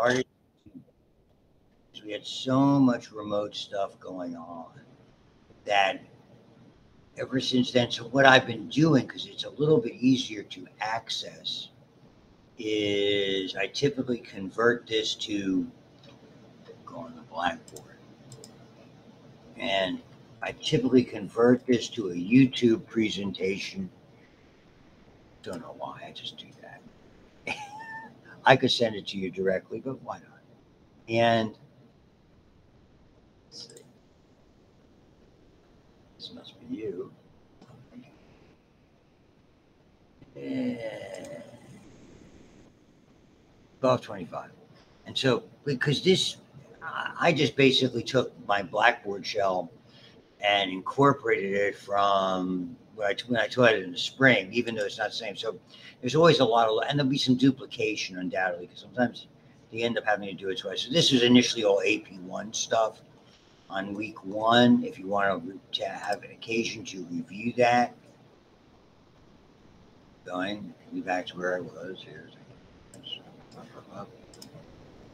started, we had so much remote stuff going on that ever since then, so what I've been doing, because it's a little bit easier to access, is I typically convert this to go on the Blackboard. And I typically convert this to a YouTube presentation. Don't know why, I just do that. I could send it to you directly, but why not? And let's see. This must be you. And 1225. And so, because this, I just basically took my Blackboard shell and incorporated it from when I taught it in the spring, even though it's not the same. So there's always a lot of, and there'll be some duplication undoubtedly, because sometimes they end up having to do it twice. So this was initially all AP1 stuff on week 1. If you want to have an occasion to review that, going back to where I was here.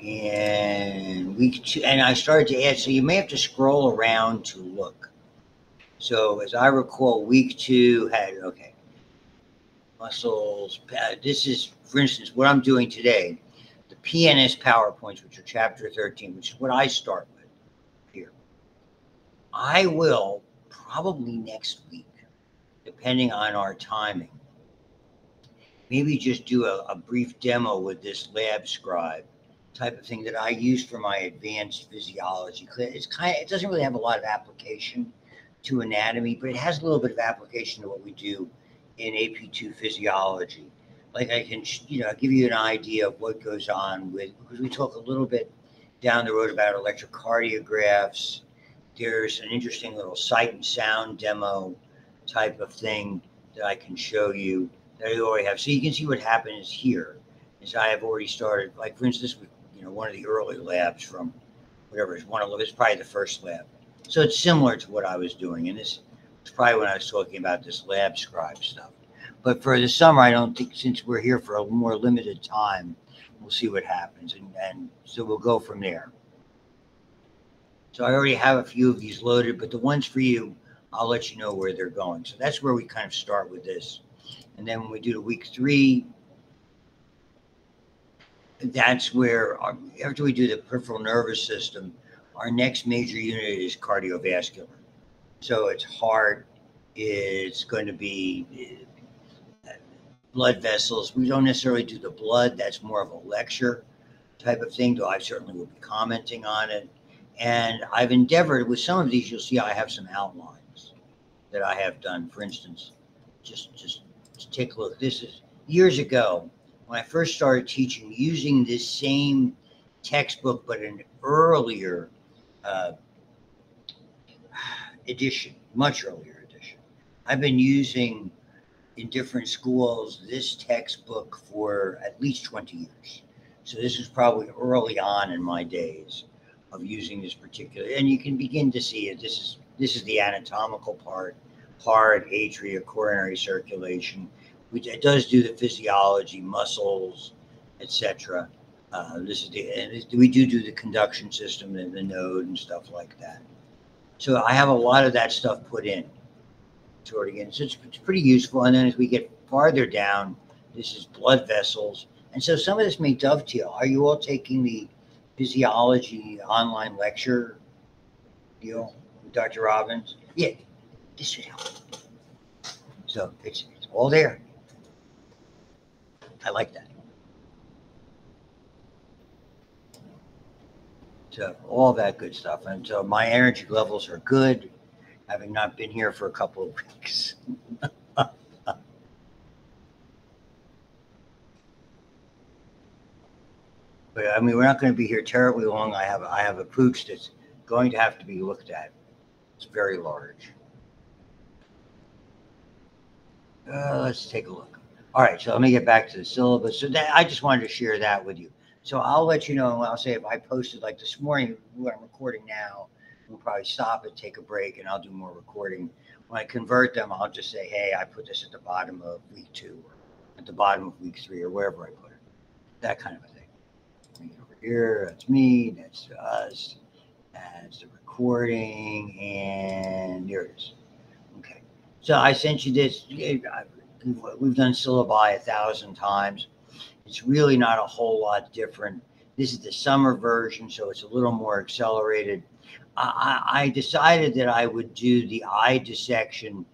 And week 2, and I started to add, so you may have to scroll around to look. So as I recall, week 2 had, okay, muscles. This is, for instance, what I'm doing today, the PNS PowerPoints, which are chapter 13, which is what I start with here. I will probably next week, depending on our timing, maybe just do a brief demo with this Lab Scribe type of thing that I use for my advanced physiology. It doesn't really have a lot of application to anatomy, but it has a little bit of application to what we do in AP2 physiology. Like I can, give you an idea of what goes on with, because we talk a little bit down the road about electrocardiographs. There's an interesting little sight and sound demo type of thing that I can show you that I already have. So you can see what happens here is I have already started, like for instance, one of the early labs from whatever it's probably the first lab. So it's similar to what I was doing. And this is probably when I was talking about this Lab Scribe stuff. But for the summer, I don't think, since we're here for a more limited time, we'll see what happens. And so we'll go from there. So I already have a few of these loaded, but the ones for you, I'll let you know where they're going. So that's where we kind of start with this. And then when we do the week 3, that's where, after we do the peripheral nervous system, our next major unit is cardiovascular. So it's heart, it's going to be blood vessels. We don't necessarily do the blood. That's more of a lecture type of thing, though I certainly will be commenting on it. And I've endeavored, with some of these, you'll see I have some outlines that I have done. For instance, just take a look. This is years ago when I first started teaching, using this same textbook, but an earlier edition, much earlier edition. I've been using in different schools this textbook for at least 20 years. So this was probably early on in my days of using this particular, and you can begin to see it. This is the anatomical part, heart, atria, coronary circulation, which it does do the physiology, muscles, etc. This is we do the conduction system and the node and stuff like that. So I have a lot of that stuff put in toward again. So it's pretty useful. And then as we get farther down, this is blood vessels. And so some of this may dovetail. Are you all taking the physiology online lecture deal with Dr. Robbins? Yeah, this should help. So it's all there. I like that. So all that good stuff. And so my energy levels are good, having not been here for a couple of weeks. But I mean, we're not going to be here terribly long. I have a pooch that's going to have to be looked at. It's very large. Let's take a look. All right, so let me get back to the syllabus. So I just wanted to share that with you. So I'll let you know, and I'll say if I posted like this morning, what I'm recording now, we'll probably stop it, take a break, and I'll do more recording. When I convert them, I'll just say, hey, I put this at the bottom of week 2, or at the bottom of week 3, or wherever I put it. That kind of a thing. Let me get over here. That's me. That's us. That's the recording, and there it is. Okay. So I sent you this. We've done syllabi 1,000 times. It's really not a whole lot different. This is the summer version, so it's a little more accelerated. I decided that I would do the eye dissection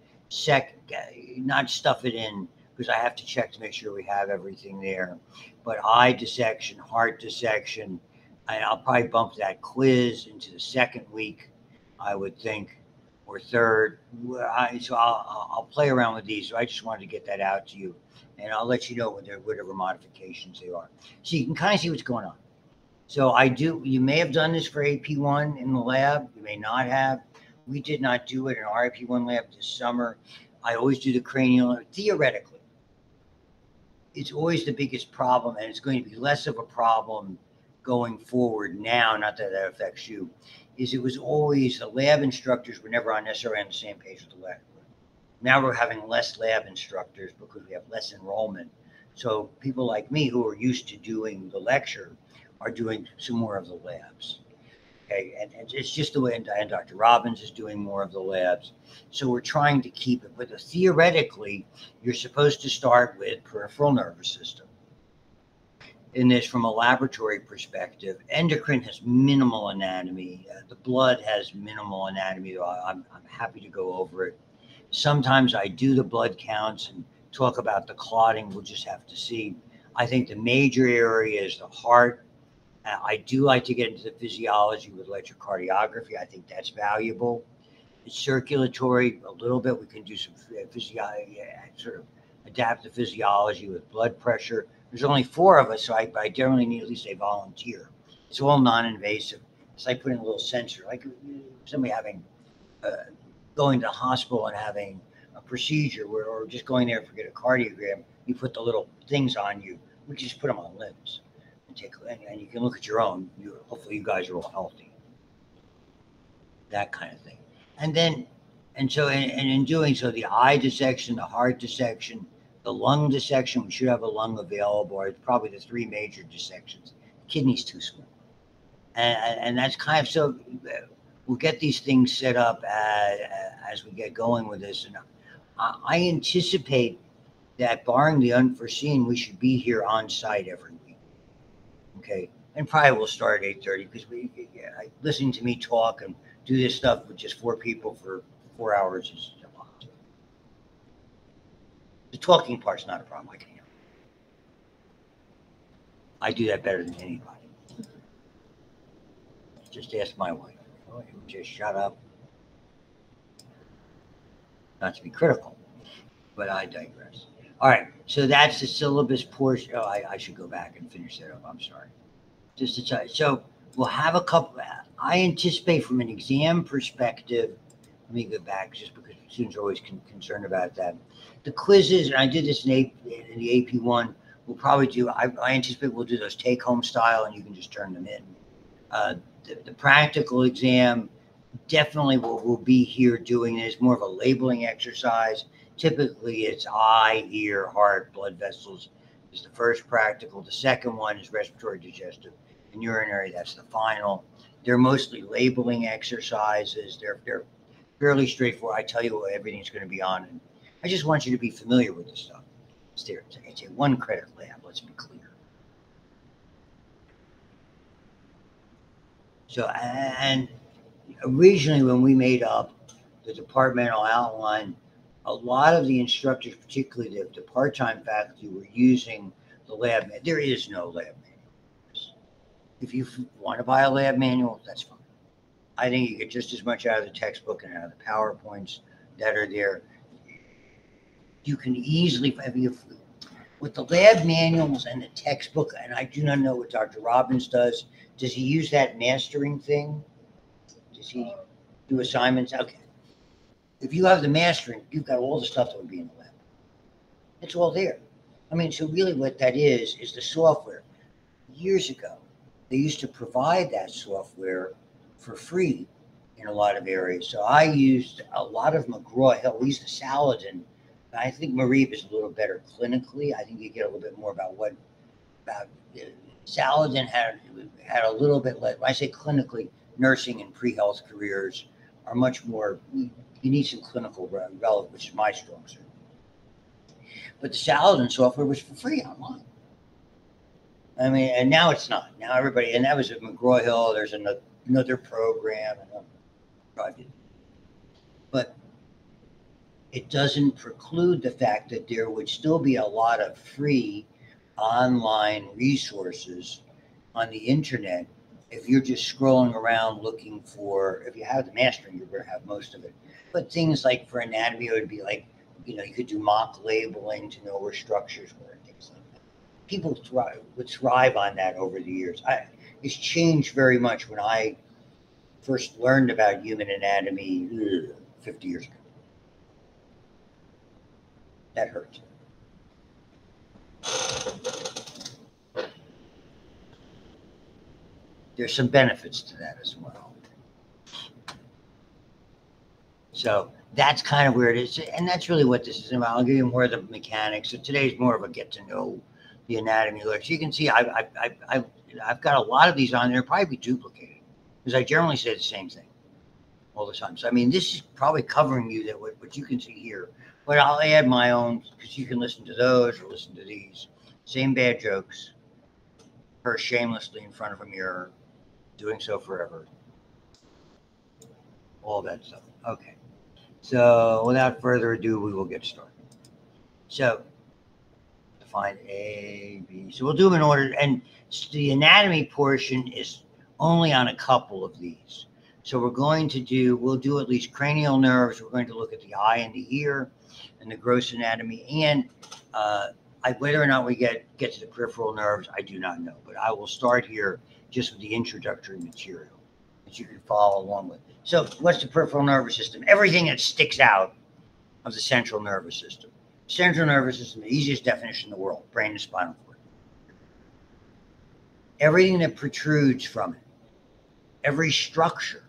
not stuff it in because I have to check to make sure we have everything there. But eye dissection, heart dissection, and I'll probably bump that quiz into the second week, I would think, or third. So I'll play around with these. So I just wanted to get that out to you, and I'll let you know whatever modifications they are, so you can kind of see what's going on. So you may have done this for AP1 in the lab. You may not have. We did not do it in our AP1 lab this summer. I always do the cranial. Theoretically, it's always the biggest problem, and it's going to be less of a problem going forward now, not that that affects you, is it was always the lab instructors were never necessarily on the same page with the lab. Now we're having less lab instructors because we have less enrollment. So people like me who are used to doing the lecture are doing some more of the labs. Okay, and it's just the way, and Dr. Robbins is doing more of the labs. So we're trying to keep it, but theoretically, you're supposed to start with peripheral nervous system. In this, from a laboratory perspective, endocrine has minimal anatomy. The blood has minimal anatomy. I'm happy to go over it. Sometimes I do the blood counts and talk about the clotting. We'll just have to see. I think the major area is the heart. I do like to get into the physiology with electrocardiography. I think that's valuable. It's circulatory a little bit. We can do some physiology, sort of adapt the physiology with blood pressure. There's only 4 of us, so I generally need at least a volunteer. It's all non-invasive. It's like putting a little sensor, like somebody going to the hospital and having a procedure or just going there to get a cardiogram. You put the little things on you. We just put them on limbs. And you can look at your own. Hopefully, you guys are all healthy. That kind of thing. And in doing so, the eye dissection, the heart dissection, the lung dissection, we should have a lung available. It's probably the 3 major dissections. The kidney's too small, and that's kind of so. We'll get these things set up as we get going with this, and I anticipate that, barring the unforeseen, we should be here on site every week. Okay, and probably we'll start at 8:30 because listening to me talk and do this stuff with just 4 people for 4 hours is a lot. The talking part's not a problem. I can handle. I do that better than anybody. Just ask my wife. Oh, you just shut up. Not to be critical, but I digress. All right, so that's the syllabus portion. Oh, I should go back and finish that up. I'm sorry. Just to tell you. So we'll have a couple. I anticipate from an exam perspective. Let me go back just because students are always concerned about that. The quizzes, and I did this in the AP1. We'll probably do. I anticipate we'll do those take-home style, and you can just turn them in. The practical exam definitely will be here doing this. More of a labeling exercise. Typically, it's eye, ear, heart, blood vessels is the first practical. The second one is respiratory, digestive, and urinary. That's the final. They're mostly labeling exercises. They're fairly straightforward. I tell you what everything's going to be on. And I just want you to be familiar with this stuff. It's a 1-credit lab. Let's be clear. So, and originally when we made up the departmental outline, a lot of the instructors, particularly the part-time faculty, were using the lab. There is no lab manual. If you want to buy a lab manual, that's fine. I think you get just as much out of the textbook and out of the PowerPoints that are there. You can easily, with the lab manuals and the textbook, and I do not know what Dr. Robbins does. Does he use that mastering thing? Does he do assignments? Okay. If you have the mastering, you've got all the stuff that would be in the lab. It's all there. I mean, so really what that is the software. Years ago, they used to provide that software for free in a lot of areas. So I used a lot of McGraw-Hill. We used the Saladin. I think Marieb is a little better clinically. I think you get a little bit more about Saladin had a little bit less. When I say clinically, nursing and pre-health careers are much more. You need some clinical relevance, which is my strong suit. But the Saladin software was for free online. I mean, and now it's not. Now everybody, and that was at McGraw-Hill. There's another program, but it doesn't preclude the fact that there would still be a lot of free online resources on the internet. If you're just scrolling around looking for, if you have the mastering, you're going to have most of it. But things like for anatomy, it would be like, you could do mock labeling to know where structures were and things like that. People would thrive on that over the years. It's changed very much when I first learned about human anatomy 50 years ago. That hurts. There's some benefits to that as well. So that's kind of where it is. And that's really what this is about. I'll give you more of the mechanics. So today's more of a get to know the anatomy look. So you can see I've got a lot of these on there, probably be duplicated, because I generally say the same thing all the time. So, I mean, this is probably covering you that what you can see here. But I'll add my own, because you can listen to those or listen to these. Same bad jokes. Her shamelessly in front of a mirror, doing so forever. All that stuff. Okay. So without further ado, we will get started. So define A, B. So we'll do them in order. And the anatomy portion is only on a couple of these. So we'll do at least cranial nerves. We're going to look at the eye and the ear and the gross anatomy. And whether or not we get to the peripheral nerves, I do not know. But I will start here just with the introductory material that you can follow along with. So what's the peripheral nervous system? Everything that sticks out of the central nervous system. Central nervous system, the easiest definition in the world, brain and spinal cord. Everything that protrudes from it, every structure.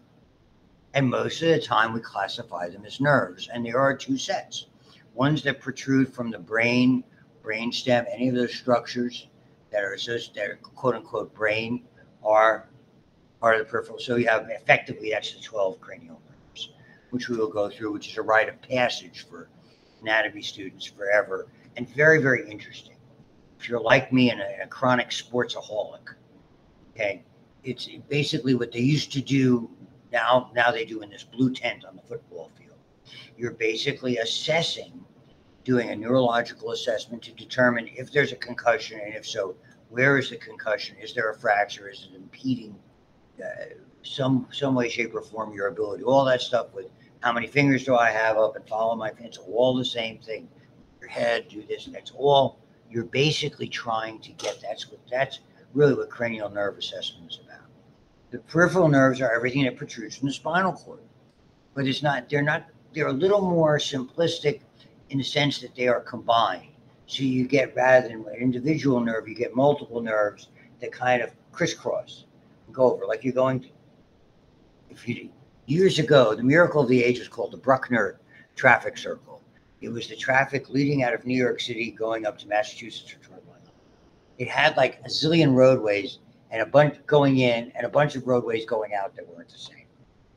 And most of the time we classify them as nerves. And there are two sets. Ones that protrude from the brain, brainstem, any of those structures that are associated, that are quote unquote brain, are part of the peripheral. So you have effectively that's the 12 cranial nerves, which we will go through, which is a rite of passage for anatomy students forever, and very, very interesting. If you're like me and a chronic sportsaholic, okay, it's basically what they used to do. Now they do in this blue tent on the football field. You're basically doing a neurological assessment to determine if there's a concussion, and if so, where is the concussion? Is there a fracture? Is it impeding some way, shape, or form your ability? All that stuff with how many fingers do I have up and follow my fingers? All the same thing. Your head, do this. That's all you're basically trying to get. That's really what cranial nerve assessment is about. The peripheral nerves are everything that protrudes from the spinal cord, but they're a little more simplistic in the sense that they are combined. So you get, rather than an individual nerve, you get multiple nerves that kind of crisscross and go over, like you're going to, years ago, the miracle of the age was called the Bruckner traffic circle. It was the traffic leading out of New York City going up to Massachusetts or Detroit. It had like a zillion roadways and a bunch going in and a bunch of roadways going out that weren't the same.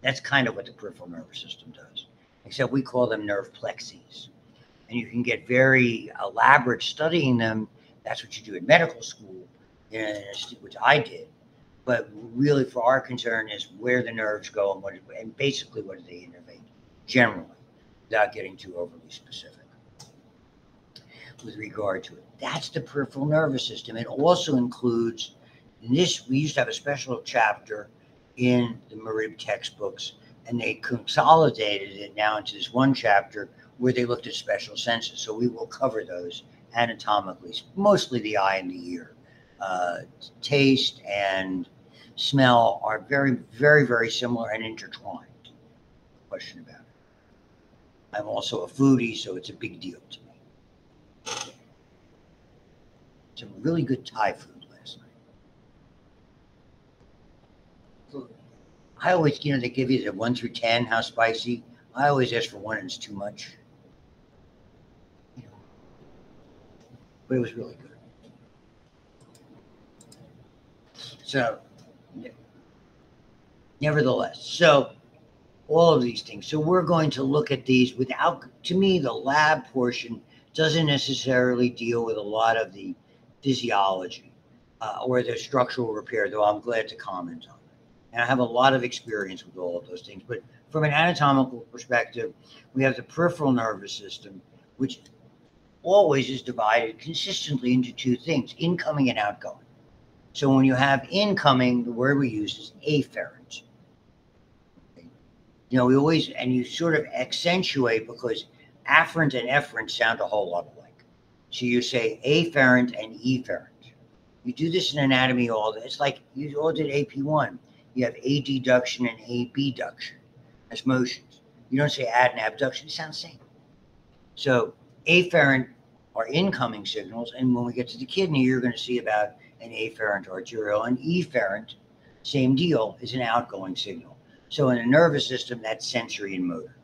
That's kind of what the peripheral nervous system does, except we call them nerve plexes. And you can get very elaborate studying them. That's what you do in medical school, which I did. But really, for our concern, is where the nerves go and basically what do they innervate, generally, without getting too overly specific with regard to it. That's the peripheral nervous system. It also includes, in this, we used to have a special chapter in the Marib textbooks, and they consolidated it now into this one chapter where they looked at special senses. So we will cover those anatomically, mostly the eye and the ear. Taste and smell are very, very, very similar and intertwined. No question about it. I'm also a foodie, so it's a big deal to me. Some really good Thai food last night. I always, they give you the 1 through 10, how spicy. I always ask for 1 and it's too much. But it was really good. So, nevertheless, so all of these things. So we're going to look at these without, to me, the lab portion doesn't necessarily deal with a lot of the physiology or the structural repair, though I'm glad to comment on it. And I have a lot of experience with all of those things. But from an anatomical perspective, we have the peripheral nervous system, which always is divided consistently into two things, incoming and outgoing. So when you have incoming, the word we use is afferent. We always, and you sort of accentuate because afferent and efferent sound a whole lot alike. So you say afferent and efferent. You do this in anatomy all day. It's like you all did AP1. You have adduction and abduction as motions. You don't say add and abduction. It sounds the same. So afferent are incoming signals, and when we get to the kidney, you're going to see about an afferent arteriole. And efferent, same deal, is an outgoing signal. So in the nervous system, that's sensory and motor.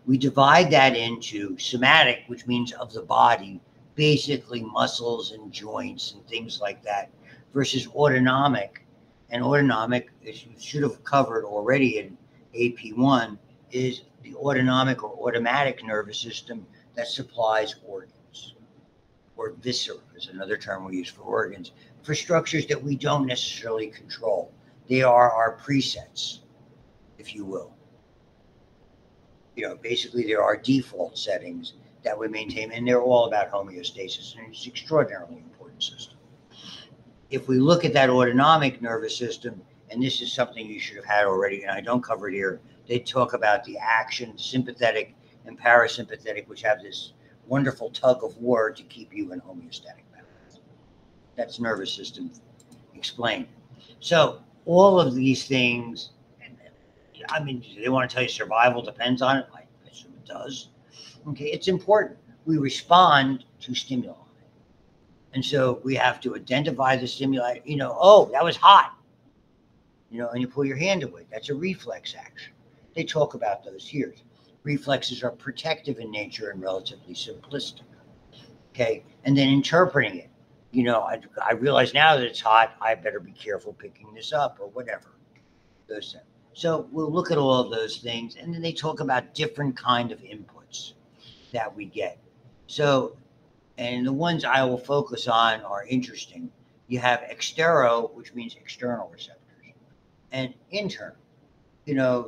We divide that into somatic, which means of the body, basically muscles and joints and things like that, versus autonomic. And autonomic, as you should have covered already in AP1, is the autonomic or automatic nervous system that supplies organs, or viscera is another term we use for organs, for structures that we don't necessarily control. They are our presets, if you will. Basically, there are default settings that we maintain, and they're all about homeostasis, and it's an extraordinarily important system. If we look at that autonomic nervous system, and this is something you should have had already, and I don't cover it here, they talk about the action, sympathetic and parasympathetic, which have this wonderful tug of war to keep you in homeostatic balance. That's nervous system explained. So all of these things, I mean, they want to tell you survival depends on it. I assume it does. Okay, it's important. We respond to stimuli. And so we have to identify the stimuli. Oh, that was hot. And you pull your hand away. That's a reflex action. They talk about those here. Reflexes are protective in nature and relatively simplistic. Okay, and then interpreting it. I realize now that it's hot, I better be careful picking this up or whatever. Those things. So we'll look at all of those things, and then they talk about different kind of inputs that we get. So, and the ones I will focus on are interesting. You have extero, which means external receptors, and internal. Your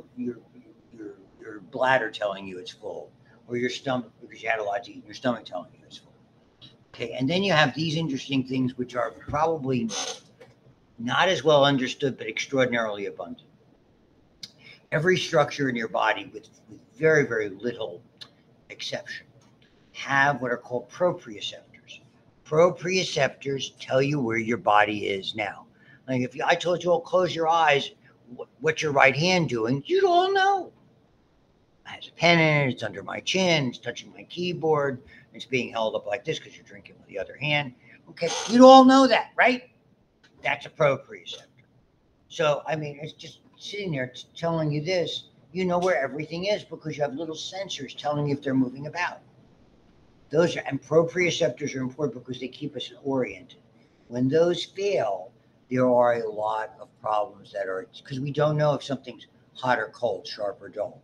bladder telling you it's full, or your stomach, because you had a lot to eat, your stomach telling you it's full. Okay, and then you have these interesting things, which are probably not as well understood, but extraordinarily abundant. Every structure in your body, with very, very little exception, have what are called proprioceptors. Proprioceptors tell you where your body is now. Like if I told you, close your eyes, what's your right hand doing? You'd all know. It has a pen in it, it's under my chin, it's touching my keyboard, it's being held up like this because you're drinking with the other hand. Okay, you'd all know that, right? That's a proprioceptor. So, I mean, it's just sitting there telling you this, you know where everything is because you have little sensors telling you if they're moving about. And proprioceptors are important because they keep us oriented. When those fail, there are a lot of problems because we don't know if something's hot or cold, sharp or dull.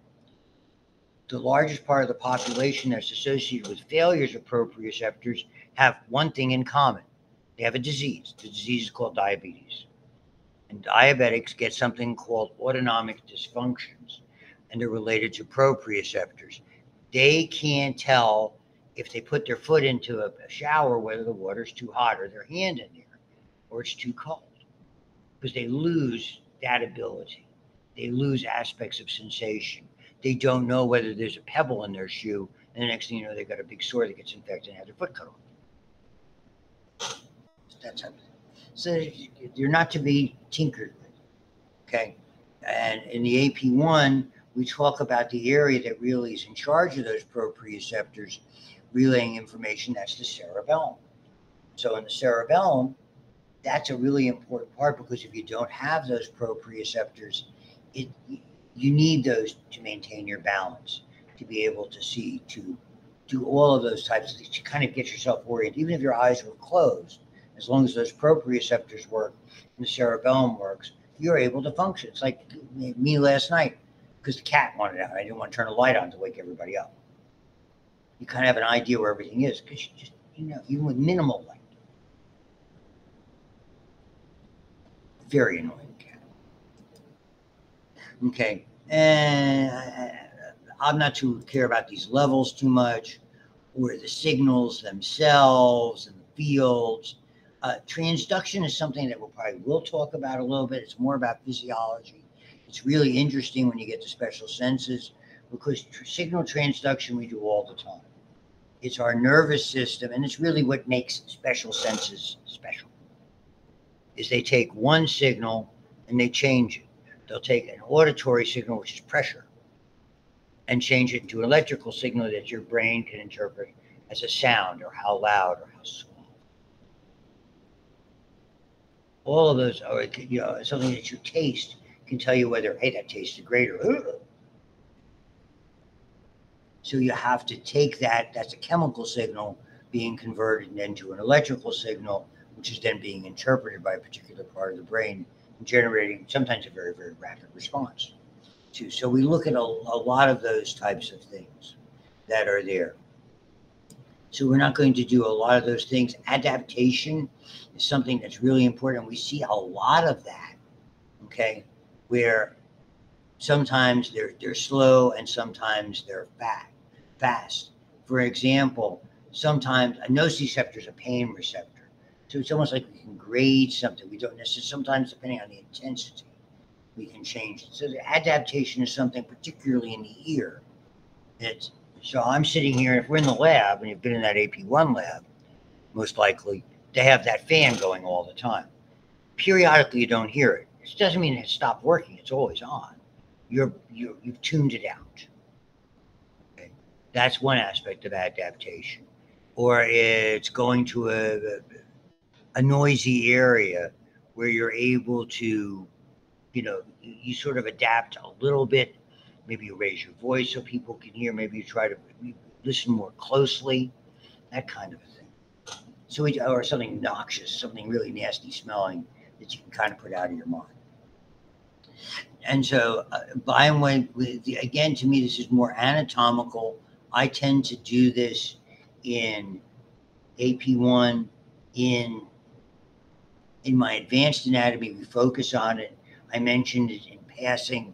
The largest part of the population that's associated with failures of proprioceptors have one thing in common. They have a disease. The disease is called diabetes. And diabetics get something called autonomic dysfunctions, and they're related to proprioceptors. They can't tell if they put their foot into a shower whether the water's too hot or their hand in there or it's too cold, because they lose that ability. They lose aspects of sensation. They don't know whether there's a pebble in their shoe, and the next thing you know, they've got a big sore that gets infected and have their foot cut off. That's how. So you're not to be tinkered with, okay? And in the AP1, we talk about the area that really is in charge of those proprioceptors relaying information. That's the cerebellum. So in the cerebellum, that's a really important part because if you don't have those proprioceptors, you need those to maintain your balance, to be able to see, to do all of those types of things, to kind of get yourself oriented. Even if your eyes were closed, as long as those proprioceptors work and the cerebellum works, you're able to function. It's like me last night, because the cat wanted out. I didn't want to turn a light on to wake everybody up. You kind of have an idea where everything is, because you just, even with minimal light. Very annoying cat. Okay, and I'm not too care about these levels too much, or the signals themselves and the fields. Transduction is something that we'll talk about a little bit. It's more about physiology. It's really interesting when you get to special senses, because signal transduction we do all the time. It's our nervous system, and it's really what makes special senses special. Is they take one signal and they change it. They'll take an auditory signal, which is pressure, and change it into an electrical signal that your brain can interpret as a sound, or how loud, or how soft. All of those are, something that your taste can tell you whether, hey, that tasted great, or ugh. So you have to take that, that's a chemical signal being converted into an electrical signal, which is then being interpreted by a particular part of the brain and generating sometimes a very, very rapid response too. So we look at a lot of those types of things that are there. So we're not going to do a lot of those things. Adaptation is something that's really important. We see a lot of that, okay, where sometimes they're slow and sometimes they're fast. For example, sometimes a nociceptor is a pain receptor. So it's almost like we can grade something. We don't necessarily, sometimes depending on the intensity, we can change it. So the adaptation is something particularly in the ear. So I'm sitting here, if we're in the lab, and you've been in that AP1 lab, most likely, they have that fan going all the time. Periodically, you don't hear it. It doesn't mean it stopped working. It's always on. You've tuned it out. Okay? That's one aspect of adaptation. Or it's going to a noisy area where you're able to, you sort of adapt a little bit. Maybe you raise your voice so people can hear. Maybe you try to listen more closely, that kind of a thing. So or something noxious, something really nasty smelling that you can kind of put out of your mind. And so, by and way, again, to me, this is more anatomical. I tend to do this in AP1, in my advanced anatomy. We focus on it. I mentioned it in passing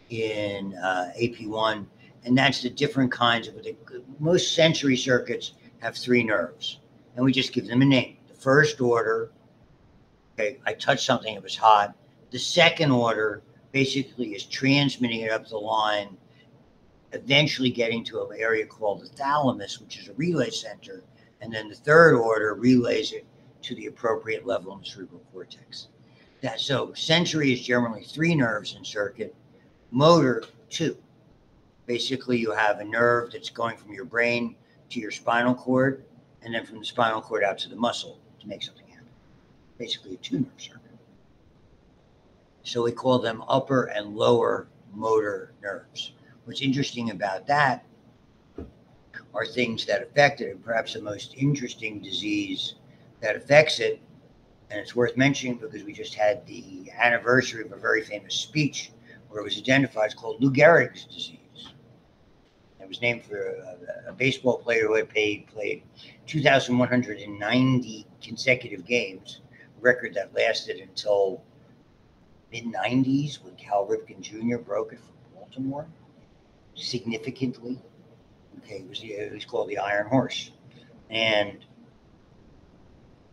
in AP1, and that's the different kinds of, most sensory circuits have 3 nerves, and we just give them a name. The first order, okay, I touched something, it was hot. The second order basically is transmitting it up the line, eventually getting to an area called the thalamus, which is a relay center, and then the third order relays it to the appropriate level in the cerebral cortex. So sensory is generally 3 nerves in circuit, motor 2. Basically, you have a nerve that's going from your brain to your spinal cord, and then from the spinal cord out to the muscle to make something happen. Basically a 2-nerve circuit. So we call them upper and lower motor nerves. What's interesting about that are things that affect it, and perhaps the most interesting disease that affects it, and it's worth mentioning because we just had the anniversary of a very famous speech where it was identified, it's called Lou Gehrig's disease. It was named for a baseball player who had played 2,190 consecutive games, a record that lasted until mid-90s when Cal Ripken Jr. broke it for Baltimore significantly. Okay, it was called the Iron Horse. And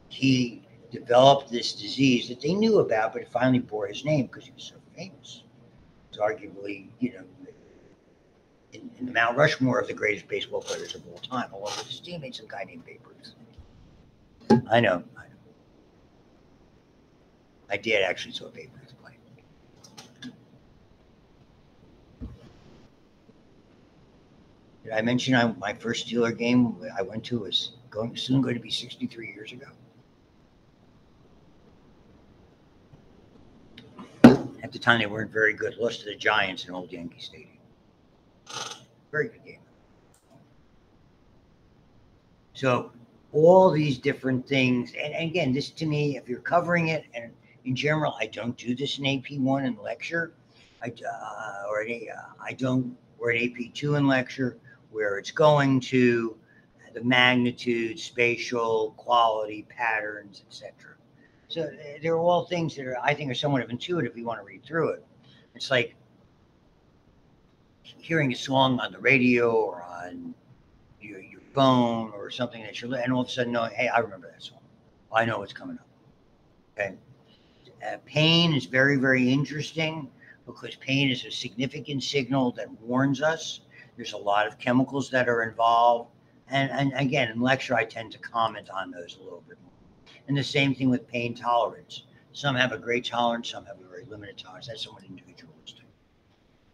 he developed this disease that they knew about, but it finally bore his name because he was so famous. It's arguably, in the Mount Rushmore of the greatest baseball players of all time, along with his teammates, a guy named Babe Ruth. I know. My dad actually saw Babe Ruth play. Did I mention my first Steeler game I went to was soon going to be 63 years ago? At the time, they weren't very good. Lost to the Giants in old Yankee Stadium. Very good game. So all these different things. And again, this to me, if you're covering it, and in general, I don't do this in AP1 in lecture, I don't, or in AP2 in lecture, where it's going to the magnitude, spatial, quality, patterns, etc. So they're all things that I think are somewhat of intuitive if you want to read through it. It's like hearing a song on the radio or on your phone or something that you're, and all of a sudden knowing, hey, I remember that song. I know what's coming up. Okay. Pain is very, very interesting because pain is a significant signal that warns us. There's a lot of chemicals that are involved. And again, in lecture, I tend to comment on those a little bit more. And the same thing with pain tolerance. Some have a great tolerance, some have a very limited tolerance. That's somewhat individualistic.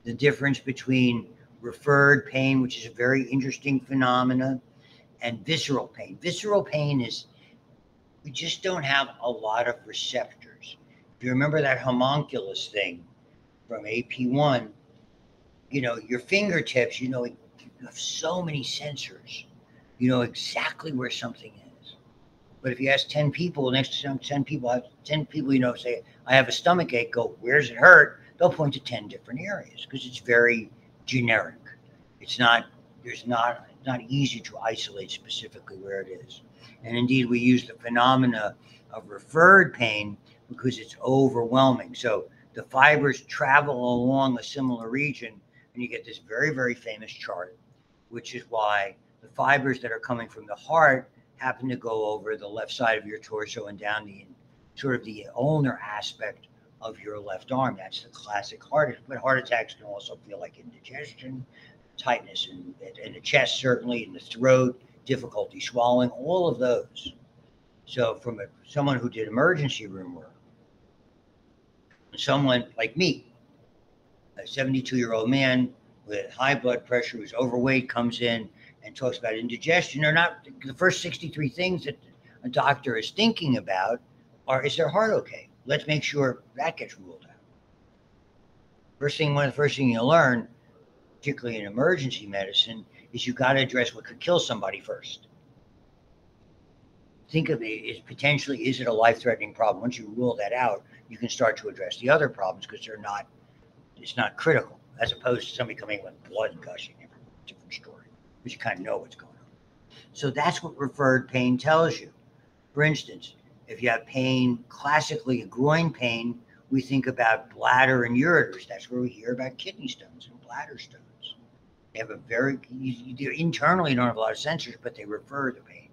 The difference between referred pain, which is a very interesting phenomena, and visceral pain. Visceral pain is, we just don't have a lot of receptors. If you remember that homunculus thing from AP1, your fingertips, you have so many sensors. You know exactly where something is. But if you ask 10 people, next to 10 people, say, I have a stomach ache, go, where's it hurt? They'll point to 10 different areas because it's very generic. It's not easy to isolate specifically where it is. And indeed, we use the phenomena of referred pain because it's overwhelming. So the fibers travel along a similar region, and you get this very, very famous chart, which is why the fibers that are coming from the heart happen to go over the left side of your torso and down the sort of the ulnar aspect of your left arm. That's the classic heart. But heart attacks can also feel like indigestion, tightness in the chest, certainly in the throat, difficulty swallowing, all of those. So from someone who did emergency room work, someone like me, a 72-year-old man with high blood pressure who's overweight comes in and talks about indigestion, are not the first 63 things that a doctor is thinking about is their heart okay? Let's make sure that gets ruled out. One of the first things you'll learn, particularly in emergency medicine, is you got to address what could kill somebody first. Think of it as potentially, is it a life-threatening problem? Once you rule that out, you can start to address the other problems because it's not critical, as opposed to somebody coming in with blood gushing, different story, but you kind of know what's going on. So that's what referred pain tells you. For instance, if you have pain, classically a groin pain, we think about bladder and ureters. That's where we hear about kidney stones and bladder stones. They have internally don't have a lot of sensors, but they refer the pain.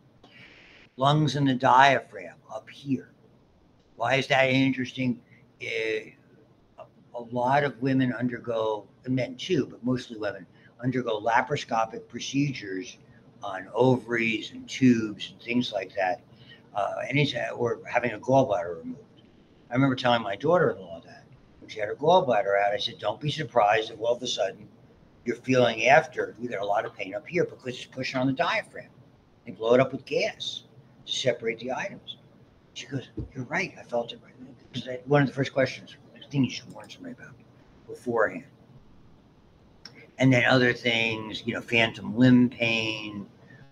Lungs and the diaphragm up here. Why is that interesting? A lot of women undergo, and men too, but mostly women, undergo laparoscopic procedures on ovaries and tubes and things like that, or having a gallbladder removed. I remember telling my daughter-in-law that when she had her gallbladder out, I said, don't be surprised if all of a sudden you're feeling after you get a lot of pain up here because it's pushing on the diaphragm. They blow it up with gas to separate the items. She goes, you're right, I felt it right. Because one of the first questions, the thing you should warn somebody about beforehand. And then other things, phantom limb pain,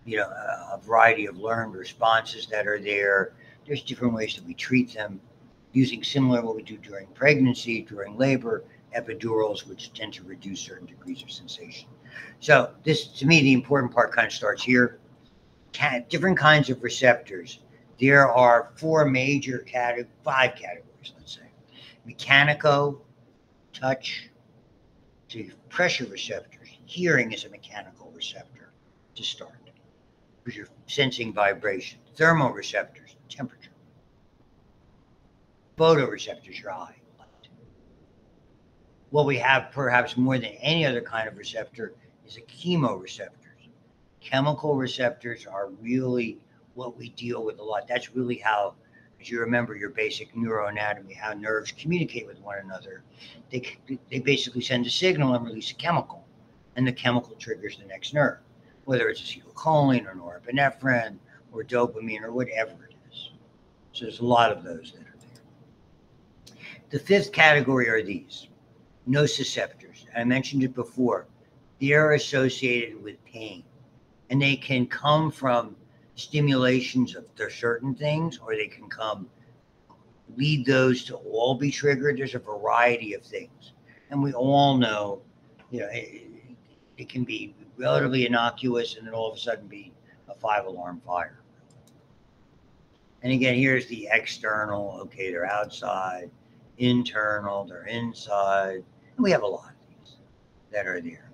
a variety of learned responses that are there. There's different ways that we treat them, using similar what we do during pregnancy, during labor, epidurals, which tend to reduce certain degrees of sensation. So this, to me, the important part kind of starts here. Different kinds of receptors. There are five categories, let's say. Mechanico, touch, to pressure receptors. Hearing is a mechanical receptor to start, because you're sensing vibration. Thermoreceptors, temperature. Photoreceptors, your eye, light. What we have perhaps more than any other kind of receptor is a chemoreceptors. Chemical receptors are really what we deal with a lot. That's really how, as you remember your basic neuroanatomy, how nerves communicate with one another. They basically send a signal and release a chemical, and the chemical triggers the next nerve, whether it's acetylcholine or norepinephrine or dopamine or whatever it is. So there's a lot of those that are there. The fifth category are these, nociceptors. I mentioned it before. They're associated with pain, and they can come from stimulations of certain things, or they can lead those to all be triggered. There's a variety of things. And we all know, it can be relatively innocuous and then all of a sudden be a 5-alarm fire. And again, here's the external. Okay, they're outside. Internal, they're inside. And we have a lot of these that are there.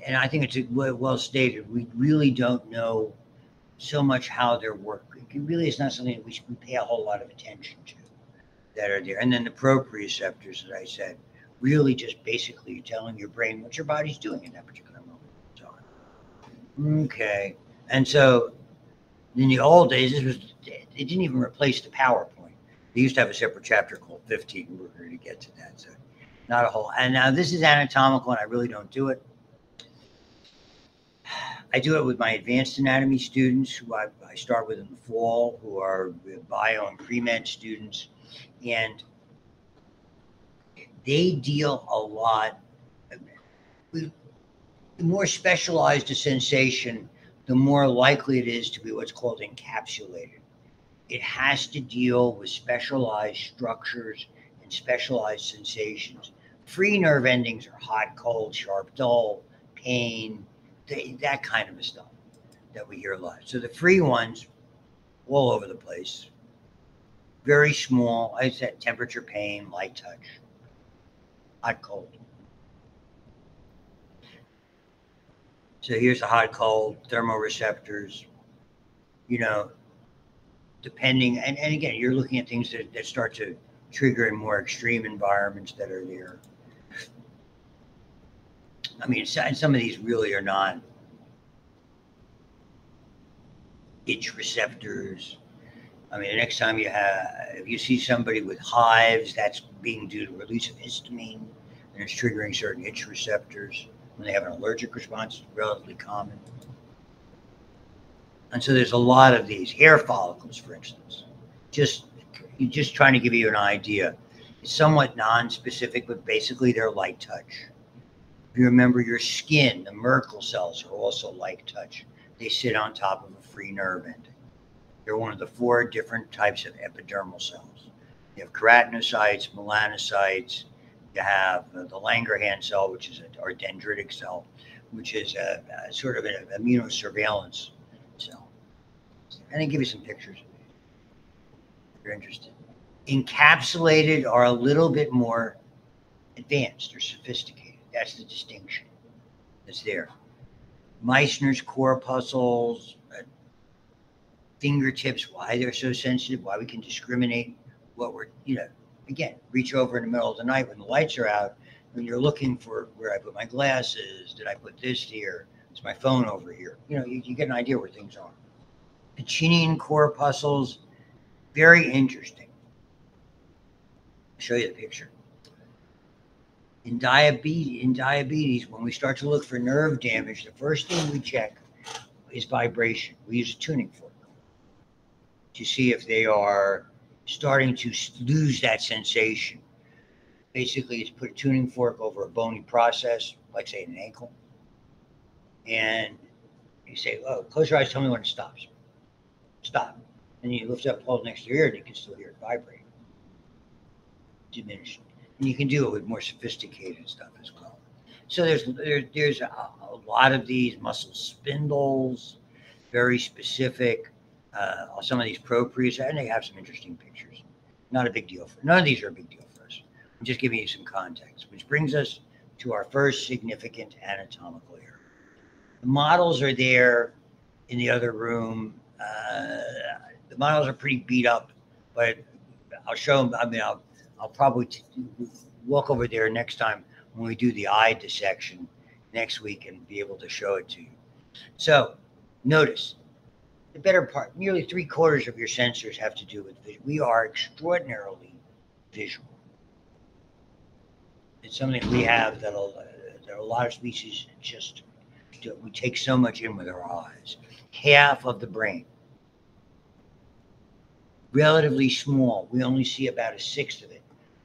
And I think it's well stated. We really don't know so much how they're working. It really is not something that we pay a whole lot of attention to that are there. And then the proprioceptors, as I said, really just basically telling your brain what your body's doing in that particular moment in time. Okay. And so in the old days, it didn't even replace the PowerPoint. They used to have a separate chapter called 15. We're going to get to that. So not a whole. And now this is anatomical, and I really don't do it. I do it with my advanced anatomy students, who I start with in the fall, who are bio and pre-med students. And they deal a lot. The more specialized a sensation, the more likely it is to be what's called encapsulated. It has to deal with specialized structures and specialized sensations. Free nerve endings are hot, cold, sharp, dull, pain, that kind of stuff that we hear a lot. So the free ones, all over the place, very small. I said temperature, pain, light touch, hot, cold. So here's the hot, cold, thermoreceptors, depending, and again, you're looking at things that start to trigger in more extreme environments that are there. I mean, some of these really are not itch receptors. I mean, the next time if you see somebody with hives, that's being due to release of histamine, and it's triggering certain itch receptors. When they have an allergic response, it's relatively common. And so there's a lot of these hair follicles, for instance. Just trying to give you an idea. It's somewhat non-specific, but basically they're light touch. If you remember your skin, the Merkel cells are also light touch. They sit on top of a free nerve ending. They're one of the 4 different types of epidermal cells. You have keratinocytes, melanocytes. You have the Langerhans cell, which is our dendritic cell, which is a sort of an immunosurveillance cell. And I give you some pictures if you're interested. Encapsulated are a little bit more advanced or sophisticated. That's the distinction that's there. Meissner's corpuscles, fingertips, why they're so sensitive, why we can discriminate what we're, again, reach over in the middle of the night when the lights are out, when you're looking for where I put my glasses, did I put this here, is my phone over here? You get an idea where things are. Pacinian corpuscles, very interesting. I'll show you the picture. In diabetes, when we start to look for nerve damage, the first thing we check is vibration. We use a tuning fork to see if they are starting to lose that sensation. Basically, it's put a tuning fork over a bony process, like say an ankle, and you say, "Oh, close your eyes. Tell me when it stops." Stop. And you lift up, hold next to your ear, and you can still hear it vibrate, diminish. And you can do it with more sophisticated stuff as well. So there's a lot of these muscle spindles, very specific. Some of these proprioceptors, and they have some interesting pictures. Not a big deal. None of these are a big deal for us. I'm just giving you some context, which brings us to our first significant anatomical area. The models are there in the other room. The models are pretty beat up, but I'll show them. I mean, I'll probably walk over there next time when we do the eye dissection next week and be able to show it to you. So notice the better part, nearly 3/4 of your sensors have to do with vision. We are extraordinarily visual. It's something we have that a lot of species just do. We take so much in with our eyes. Half of the brain, relatively small. We only see about 1/6 of it.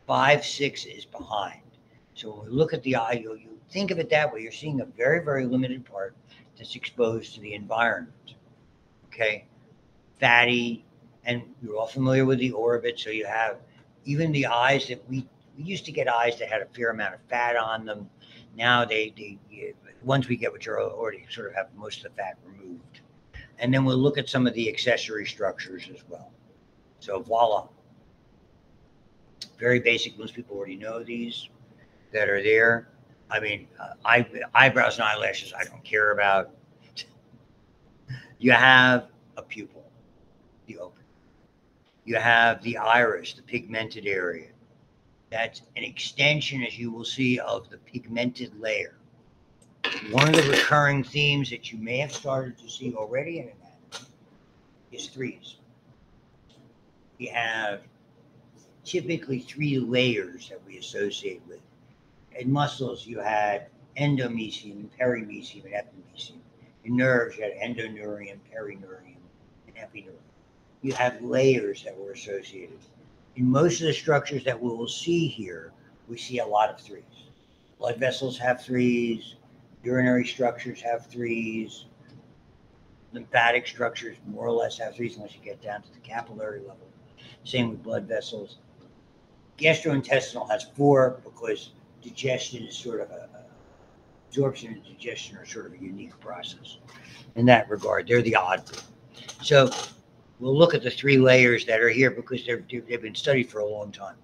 5/6 is behind. So when we look at the eye, you think of it that way. You're seeing a very, very limited part that's exposed to the environment. okay, fatty, and you're all familiar with the orbit. So you have even the eyes that we used to get eyes that had a fair amount of fat on them. Now they ones we get, which are already sort of have most of the fat removed. And then we'll look at some of the accessory structures as well. So voila. Very basic. Most people already know these that are there. I mean, eyebrows and eyelashes, I don't care about. You have a pupil, the open. You have the iris, the pigmented area. That's an extension, as you will see, of the pigmented layer. One of the recurring themes that you may have started to see already in anatomy is threes. You have typically three layers that we associate with. In muscles, you had endomysium, perimysium, and epimysium. In nerves, you had endoneurium, perineurium, and epineurium. You have layers that were associated. In most of the structures that we will see here, we see a lot of threes. Blood vessels have threes, urinary structures have threes, lymphatic structures more or less have threes unless you get down to the capillary level. Same with blood vessels. Gastrointestinal has four because digestion is sort of absorption and digestion are sort of a unique process in that regard. They're the odd group. So we'll look at the three layers that are here because they've been studied for a long time.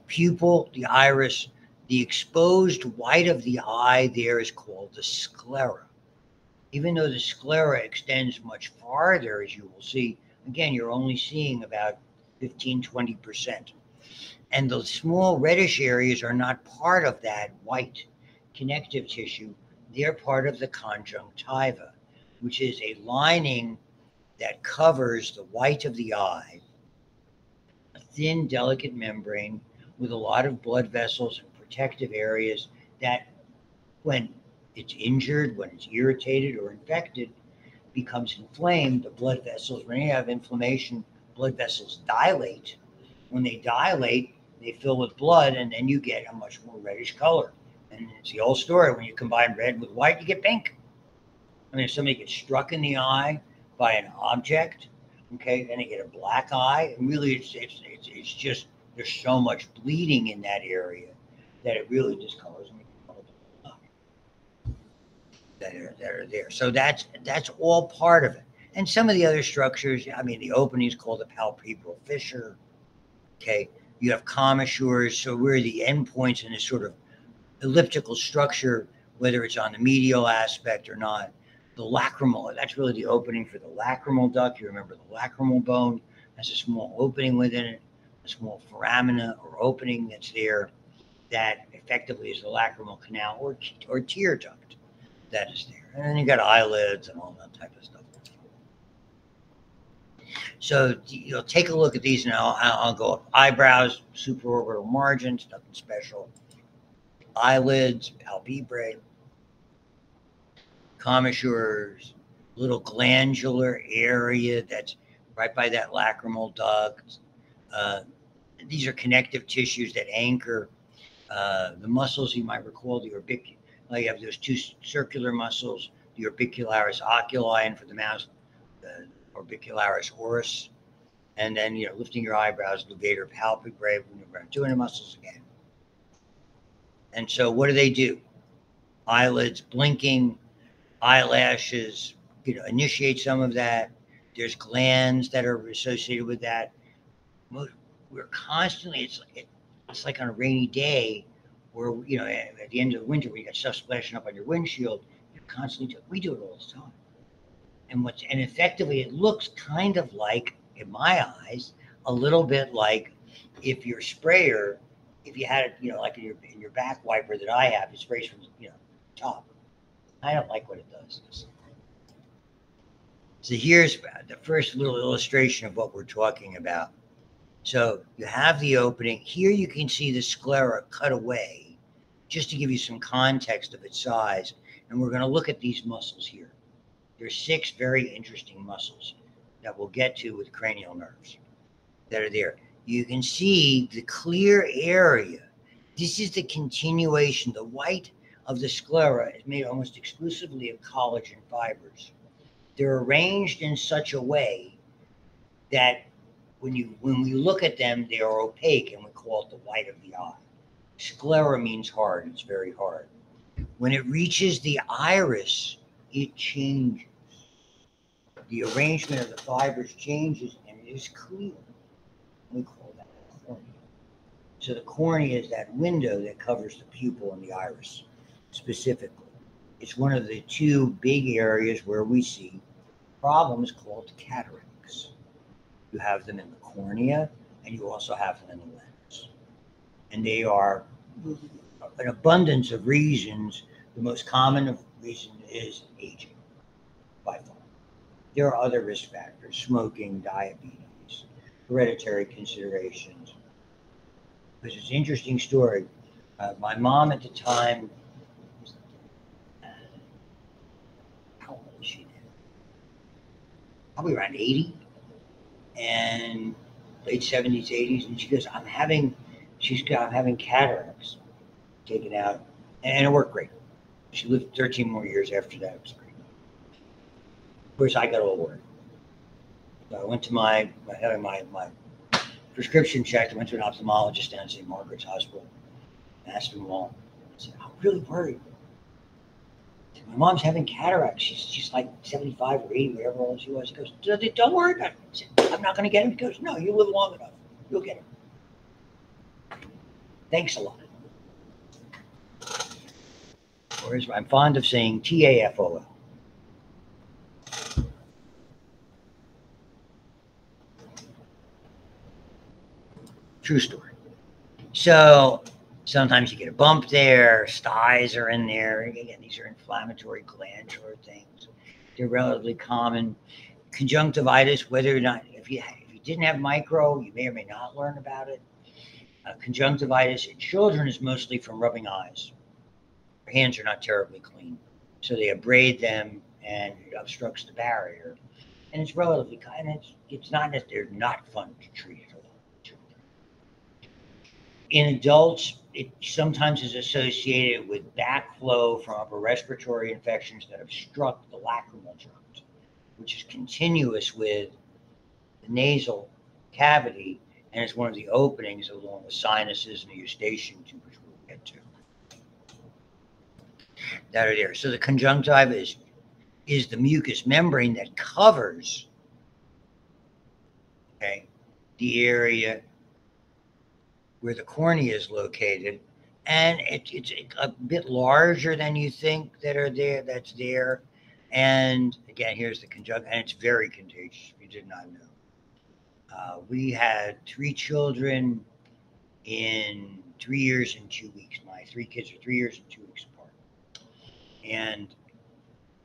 Pupil, the iris, the exposed white of the eye there is called the sclera. Even though the sclera extends much farther, as you will see, again, you're only seeing about 15, 20%. And the small reddish areas are not part of that white connective tissue. They're part of the conjunctiva, which is a lining that covers the white of the eye, a thin, delicate membrane with a lot of blood vessels and protective areas that, when it's injured, when it's irritated or infected, becomes inflamed. The blood vessels, when you have inflammation, blood vessels dilate. When they dilate, they fill with blood, and then you get a much more reddish color. And it's the old story. When you combine red with white, you get pink. I mean, if somebody gets struck in the eye by an object, okay, then they get a black eye. And really, it's just there's so much bleeding in that area that it really discolors them that are there. So that's all part of it. And some of the other structures, I mean, the opening is called the palpebral fissure. Okay, you have commissures, so where the endpoints in this sort of elliptical structure, whether it's on the medial aspect or not. The lacrimal, that's really the opening for the lacrimal duct. You remember the lacrimal bone has a small opening within it, a small foramina or opening that's there that effectively is the lacrimal canal or tear duct that is there. And then you got eyelids and all that type of stuff. So you'll take a look at these now. I'll go up eyebrows, supraorbital margins, nothing special. Eyelids, palpebrae, commissures, little glandular area that's right by that lacrimal duct. These are connective tissues that anchor the muscles. You might recall the orbicular. You have those two circular muscles, the orbicularis oculi, and for the mouse, the orbicularis oris. And then, lifting your eyebrows, levator palpebrae, when you're doing the muscles again. And so what do? Eyelids blinking, eyelashes, initiate some of that. There's glands that are associated with that. We're constantly, it's like on a rainy day where, at the end of the winter, when you got stuff splashing up on your windshield, you're constantly, we do it all the time. And effectively, it looks kind of like, in my eyes, a little bit like if your sprayer, if you had it, like in your back wiper that I have, it sprays from, top. I don't like what it does. So here's the first little illustration of what we're talking about. So you have the opening. Here you can see the sclera cut away, just to give you some context of its size. And we're going to look at these muscles here. There's 6 very interesting muscles that we'll get to with cranial nerves that are there. You can see the clear area. This is the continuation. The white of the sclera is made almost exclusively of collagen fibers. they're arranged in such a way that when we look at them, they are opaque, and we call it the white of the eye. Sclera means hard. It's very hard. When it reaches the iris, it changes. The arrangement of the fibers changes, and it is clear. We call that the cornea. So the cornea is that window that covers the pupil and the iris specifically. It's one of the two big areas where we see problems called cataracts. You have them in the cornea, and you also have them in the lens. And they are an abundance of reasons. The most common reason is aging, by far. There are other risk factors: smoking, diabetes, hereditary considerations. This is an interesting story. My mom at the time, how old was she then? Probably around 80, and late 70s, 80s. And she goes, I'm having cataracts taken out, and it worked great. She lived 13 more years after that. It was great. Of course, I got all worried. So I went to my prescription checked. I went to an ophthalmologist down at St. Margaret's Hospital. And asked him all. I said, I'm really worried. My mom's having cataracts. She's like 75 or 80, whatever old she was. He goes, don't worry about it. I said, I'm not going to get him. He goes, no, you live long enough. You'll get him. Thanks a lot. Or as I'm fond of saying, TAFOL. True story. So sometimes you get a bump there, styes are in there. Again, these are inflammatory glandular things. They're relatively common. Conjunctivitis, whether or not, if you didn't have micro, you may or may not learn about it. Conjunctivitis in children is mostly from rubbing eyes. Their hands are not terribly clean, so they abrade them, and it obstructs the barrier. And it's relatively kind. It's not that they're not fun to treat at all. In adults, it sometimes is associated with backflow from upper respiratory infections that obstruct the lacrimal duct, which is continuous with the nasal cavity, and it's one of the openings along the sinuses and the eustachian tube, which we'll get to. That are there. So the conjunctiva is the mucous membrane that covers, okay, the area where the cornea is located, and it's a bit larger than you think that's there. And again, here's the conjunctiva, and it's very contagious. If you did not know. We had 3 children in 3 years and 2 weeks. My 3 kids are 3 years and 2 weeks apart. And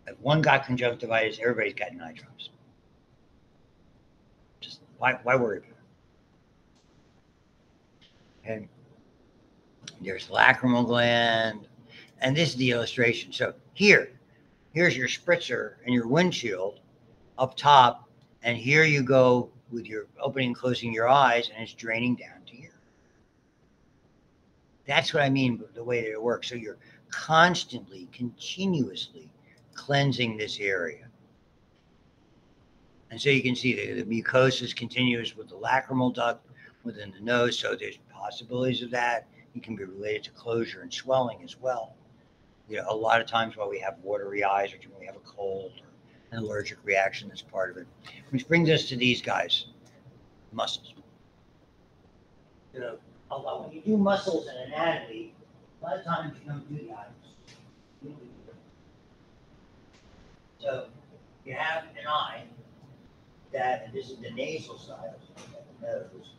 if one got conjunctivitis, everybody's gotten eye drops. Just why worry about it? And there's lacrimal gland, and this is the illustration. So here's your spritzer and your windshield up top, and here you go with your opening and closing your eyes, and it's draining down to here. That's what I mean by the way that it works. So you're constantly, continuously cleansing this area. And so you can see the mucosa is continuous with the lacrimal duct within the nose, so there's possibilities of that. It can be related to closure and swelling as well. You know, a lot of times while we have watery eyes or when we have a cold or an allergic reaction, that's part of it. Which brings us to these guys, muscles. You know, when you do muscles and anatomy, a lot of times you don't do the eyes. So you have an eye that, and this is the nasal side of the nose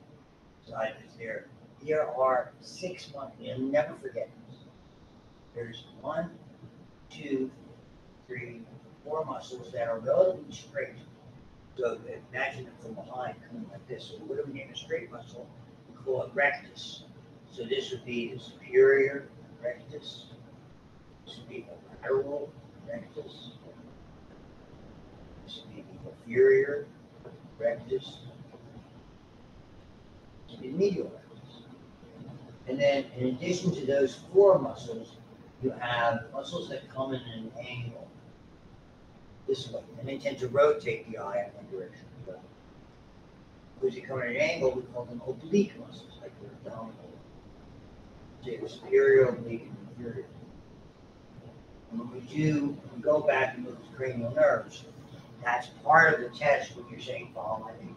side is there. There are 6 muscles. You'll never forget this. There's 1, 2, 3, 4 muscles that are relatively straight. So imagine them from behind coming like this. So what do we name a straight muscle? We call it rectus. So this would be the superior rectus. This would be the lateral rectus. This would be the inferior rectus. This would be the medial rectus. And then in addition to those 4 muscles, you have muscles that come in an angle. this way, and they tend to rotate the eye in one direction. Because you come at an angle, we call them oblique muscles, like the abdominal. So the superior oblique and inferior. And when we go back and look at cranial nerves, that's part of the test when you're saying follow my lead.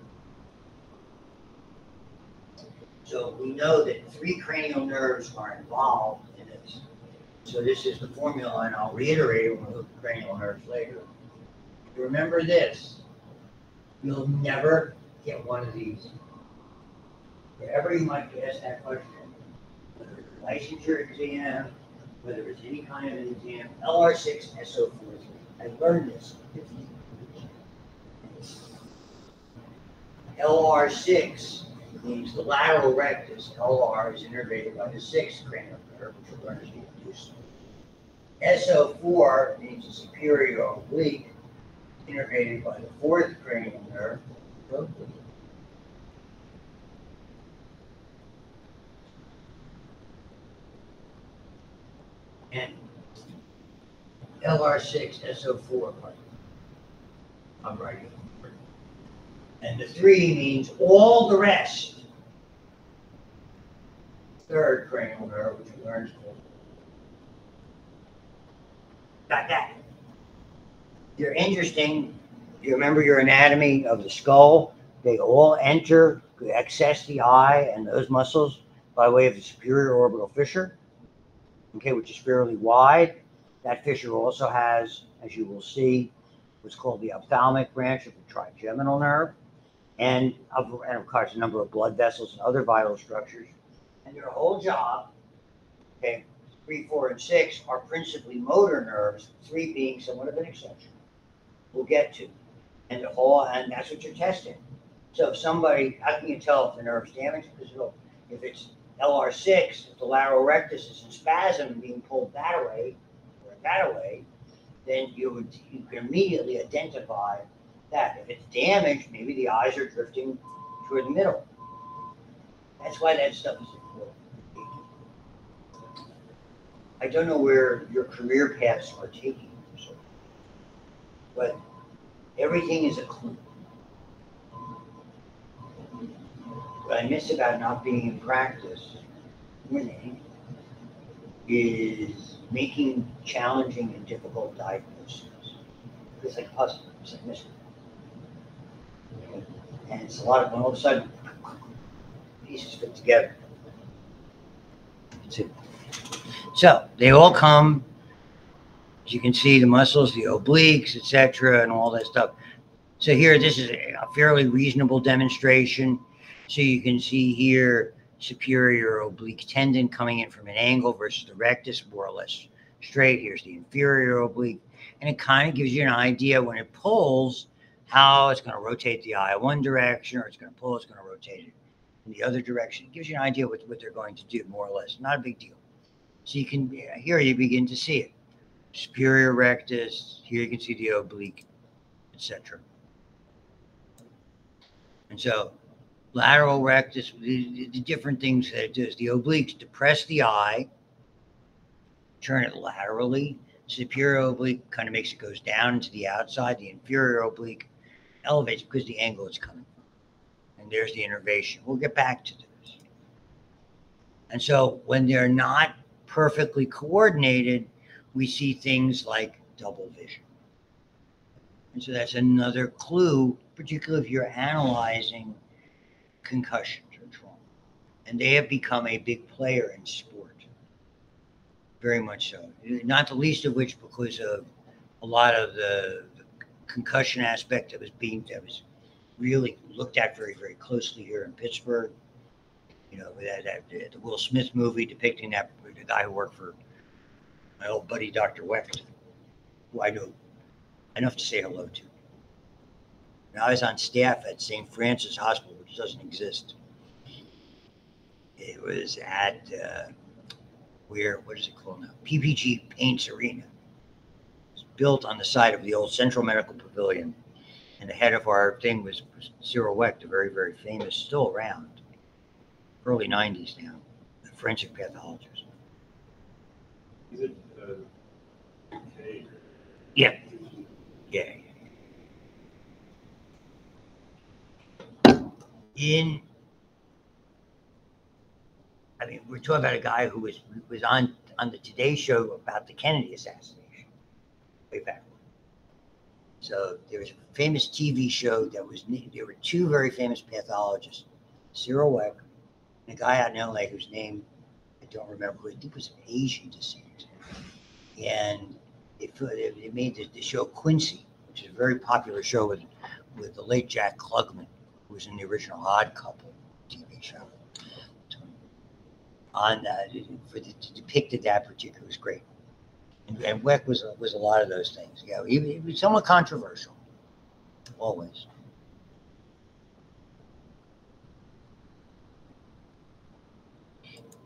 So we know that 3 cranial nerves are involved in this. So this is the formula, and I'll reiterate it when we look at cranial nerves later. Remember this, you'll never get one of these. Wherever you might be asked that question, whether it's a licensure exam, whether it's any kind of an exam, LR6, SO4. I learned this. LR6 means the lateral rectus. LR is innervated by the 6th cranial nerve, which we'll learn as we introduce. SO4 means the superior oblique, innervated by the 4th cranial nerve. And LR6, SO4, I'm right here. And the 3 means all the rest. 3rd cranial nerve, which we learned. Got that? You're interesting. You remember your anatomy of the skull? They all enter, access the eye and those muscles by way of the superior orbital fissure, okay, which is fairly wide. That fissure also has, as you will see, what's called the ophthalmic branch of the trigeminal nerve, and of course a number of blood vessels and other vital structures. And their whole job, okay, 3, 4, and 6 are principally motor nerves, 3 being somewhat of an exception. We'll get to. And that's what you're testing. So if somebody, how can you tell if the nerve's damaged? Because if it's LR6, if the lateral rectus is in spasm and being pulled that way, or that way, then you can immediately identify that. If it's damaged, maybe the eyes are drifting toward the middle. That's why that stuff is important. I don't know where your career paths are taking you, but everything is a clue. What I miss about not being in practice winning is making challenging and difficult diagnoses. It's like puzzle, it's like mystery. And it's a lot of, when all of a sudden, pieces fit together. That's it. So they all come, as you can see, the muscles, the obliques, etc., and all that stuff. So here, this is a fairly reasonable demonstration. So you can see here, superior oblique tendon coming in from an angle versus the rectus, more or less straight. Here's the inferior oblique. And it kind of gives you an idea when it pulls, how it's going to rotate the eye one direction, or it's going to pull, it's going to rotate it in the other direction. It gives you an idea what they're going to do, more or less. Not a big deal. So you can, here you begin to see it. Superior rectus, here you can see the oblique, etc. And so lateral rectus, the different things that it does. The obliques depress the eye, turn it laterally. Superior oblique kind of makes it goes down to the outside. The inferior oblique elevates because the angle it's coming from. And there's the innervation. We'll get back to this. And so when they're not perfectly coordinated, we see things like double vision. And so that's another clue, particularly if you're analyzing concussions or trauma. And they have become a big player in sport. Very much so. Not the least of which because of a lot of the concussion aspect that was really looked at very, very closely here in Pittsburgh. You know, the Will Smith movie depicting the guy who worked for my old buddy, Dr. Wecht, who I know enough to say hello to. And I was on staff at St. Francis Hospital, which doesn't exist. It was at, what is it called now? PPG Paints Arena. It was built on the site of the old Central Medical Pavilion. And the head of our thing was Cyril Wecht, a very, very famous, still around, early 90s now, a forensic pathologist. Is it UK? Yeah. Yeah. I mean, we're talking about a guy who was on the Today Show about the Kennedy assassination way back. So there was a famous TV show there were two very famous pathologists, Cyril Weck, and a guy out in LA whose name I don't remember, who I think was of Asian descent. And they made the show Quincy, which is a very popular show with the late Jack Klugman, who was in the original Odd Couple TV show. Depicted that particular was great. And Weck was a lot of those things. Yeah, he was somewhat controversial, always.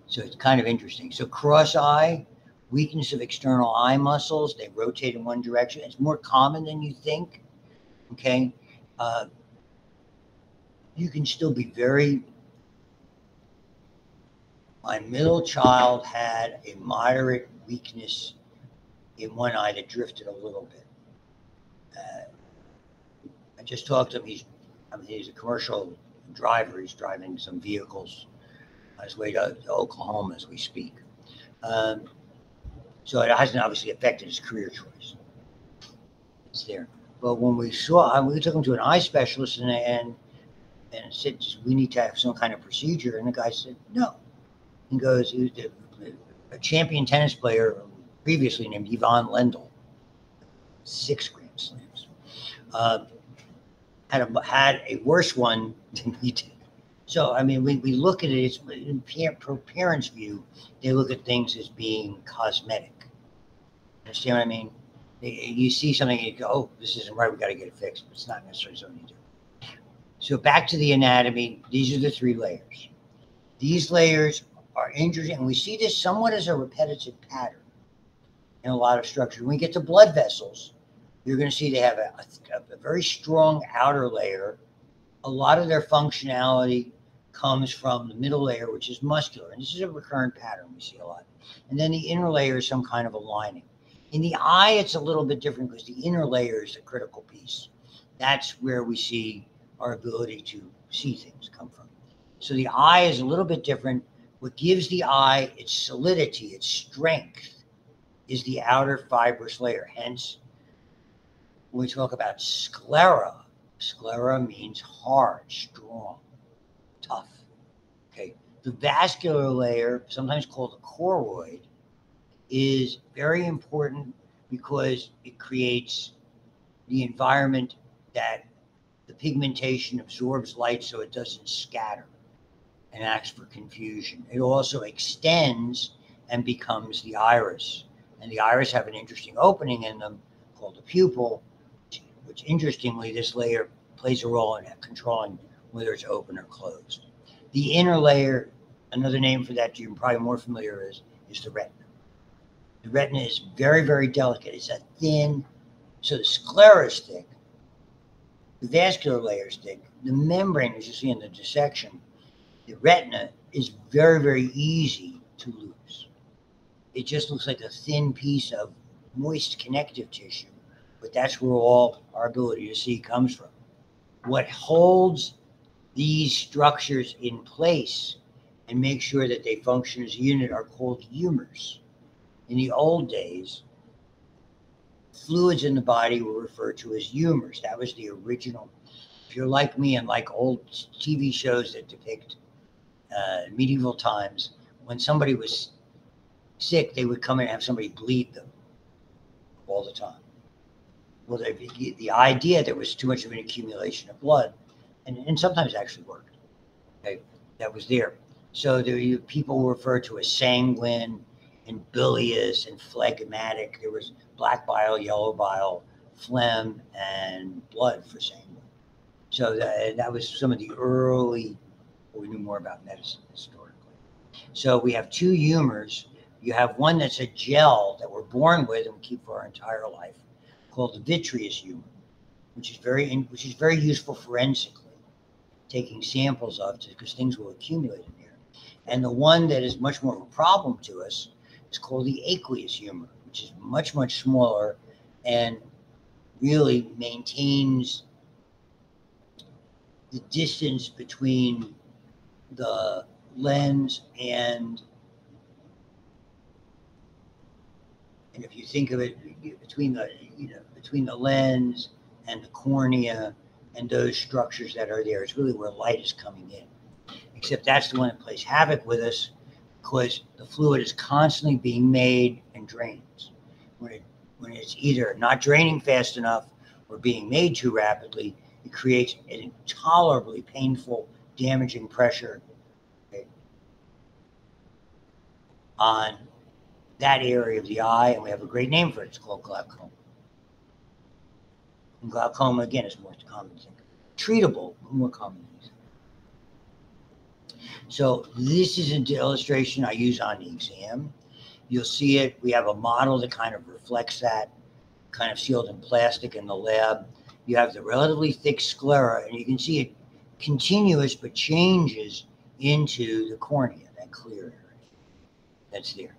So it's kind of interesting. So cross eye, weakness of external eye muscles, they rotate in one direction. It's more common than you think. Okay, you can still be very. My middle child had a moderate weakness in one eye that drifted a little bit. I just talked to him. He's a commercial driver. He's driving some vehicles on his way to Oklahoma as we speak. So it hasn't obviously affected his career choice. It's there. But when we took him to an eye specialist and said, we need to have some kind of procedure. And the guy said, no. He goes, he was a champion tennis player previously named Ivan Lendl, 6 Grand Slams. Had a worse one than he did. So, I mean, we look at it, from parents' view, they look at things as being cosmetic. Understand what I mean? You see something and you go, oh, this isn't right, we got to get it fixed. But it's not necessarily something you do. So back to the anatomy, these are the 3 layers. These layers are interesting, and we see this somewhat as a repetitive pattern in a lot of structures. When we get to blood vessels, you're going to see they have a very strong outer layer. A lot of their functionality comes from the middle layer, which is muscular. And this is a recurrent pattern we see a lot. And then the inner layer is some kind of a lining. In the eye, it's a little bit different because the inner layer is the critical piece. That's where we see our ability to see things come from. So the eye is a little bit different. What gives the eye its solidity, its strength, is the outer fibrous layer. Hence, when we talk about sclera, sclera means hard, strong, tough. Okay. The vascular layer, sometimes called the choroid, is very important because it creates the environment that the pigmentation absorbs light so it doesn't scatter and acts for confusion. It also extends and becomes the iris. And the iris have an interesting opening in them called the pupil, which interestingly, this layer plays a role in controlling whether it's open or closed. The inner layer, another name for that you're probably more familiar with, is the retina. The retina is very, very delicate. It's a thin, so the sclera is thick, the vascular layer is thick, the membrane, as you see in the dissection, the retina is very, very easy to lose. It just looks like a thin piece of moist connective tissue, but that's where all our ability to see comes from. What holds these structures in place and make sure that they function as a unit are called humors. In the old days, fluids in the body were referred to as humors. That was the original. If you're like me and like old TV shows that depict medieval times, when somebody was sick, they would come in and have somebody bleed them all the time. Well, the idea there was too much of an accumulation of blood, and sometimes actually worked. Okay, that was there. So there people were referred to as sanguine and bilious and phlegmatic. There was black bile, yellow bile, phlegm, and blood for sanguine. So that was some of the early, we knew more about medicine historically. So we have 2 humors. You have one that's a gel that we're born with and we keep for our entire life, called the vitreous humor, which is very useful forensically, taking samples of it because things will accumulate in there. And the one that is much more of a problem to us is called the aqueous humor, which is much, much smaller and really maintains the distance between the lens and if you think of it between the lens and the cornea and those structures that are there, it's really where light is coming in. Except that's the one that plays havoc with us because the fluid is constantly being made and drains. When it's either not draining fast enough or being made too rapidly, it creates an intolerably painful, damaging pressure on that area of the eye, and we have a great name for it. It's called glaucoma. And glaucoma, again, is more common thing. Treatable, but more common. So this is an illustration I use on the exam. You'll see it. We have a model that kind of reflects that, kind of sealed in plastic in the lab. You have the relatively thick sclera, and you can see it continuous but changes into the cornea, that clear area that's there.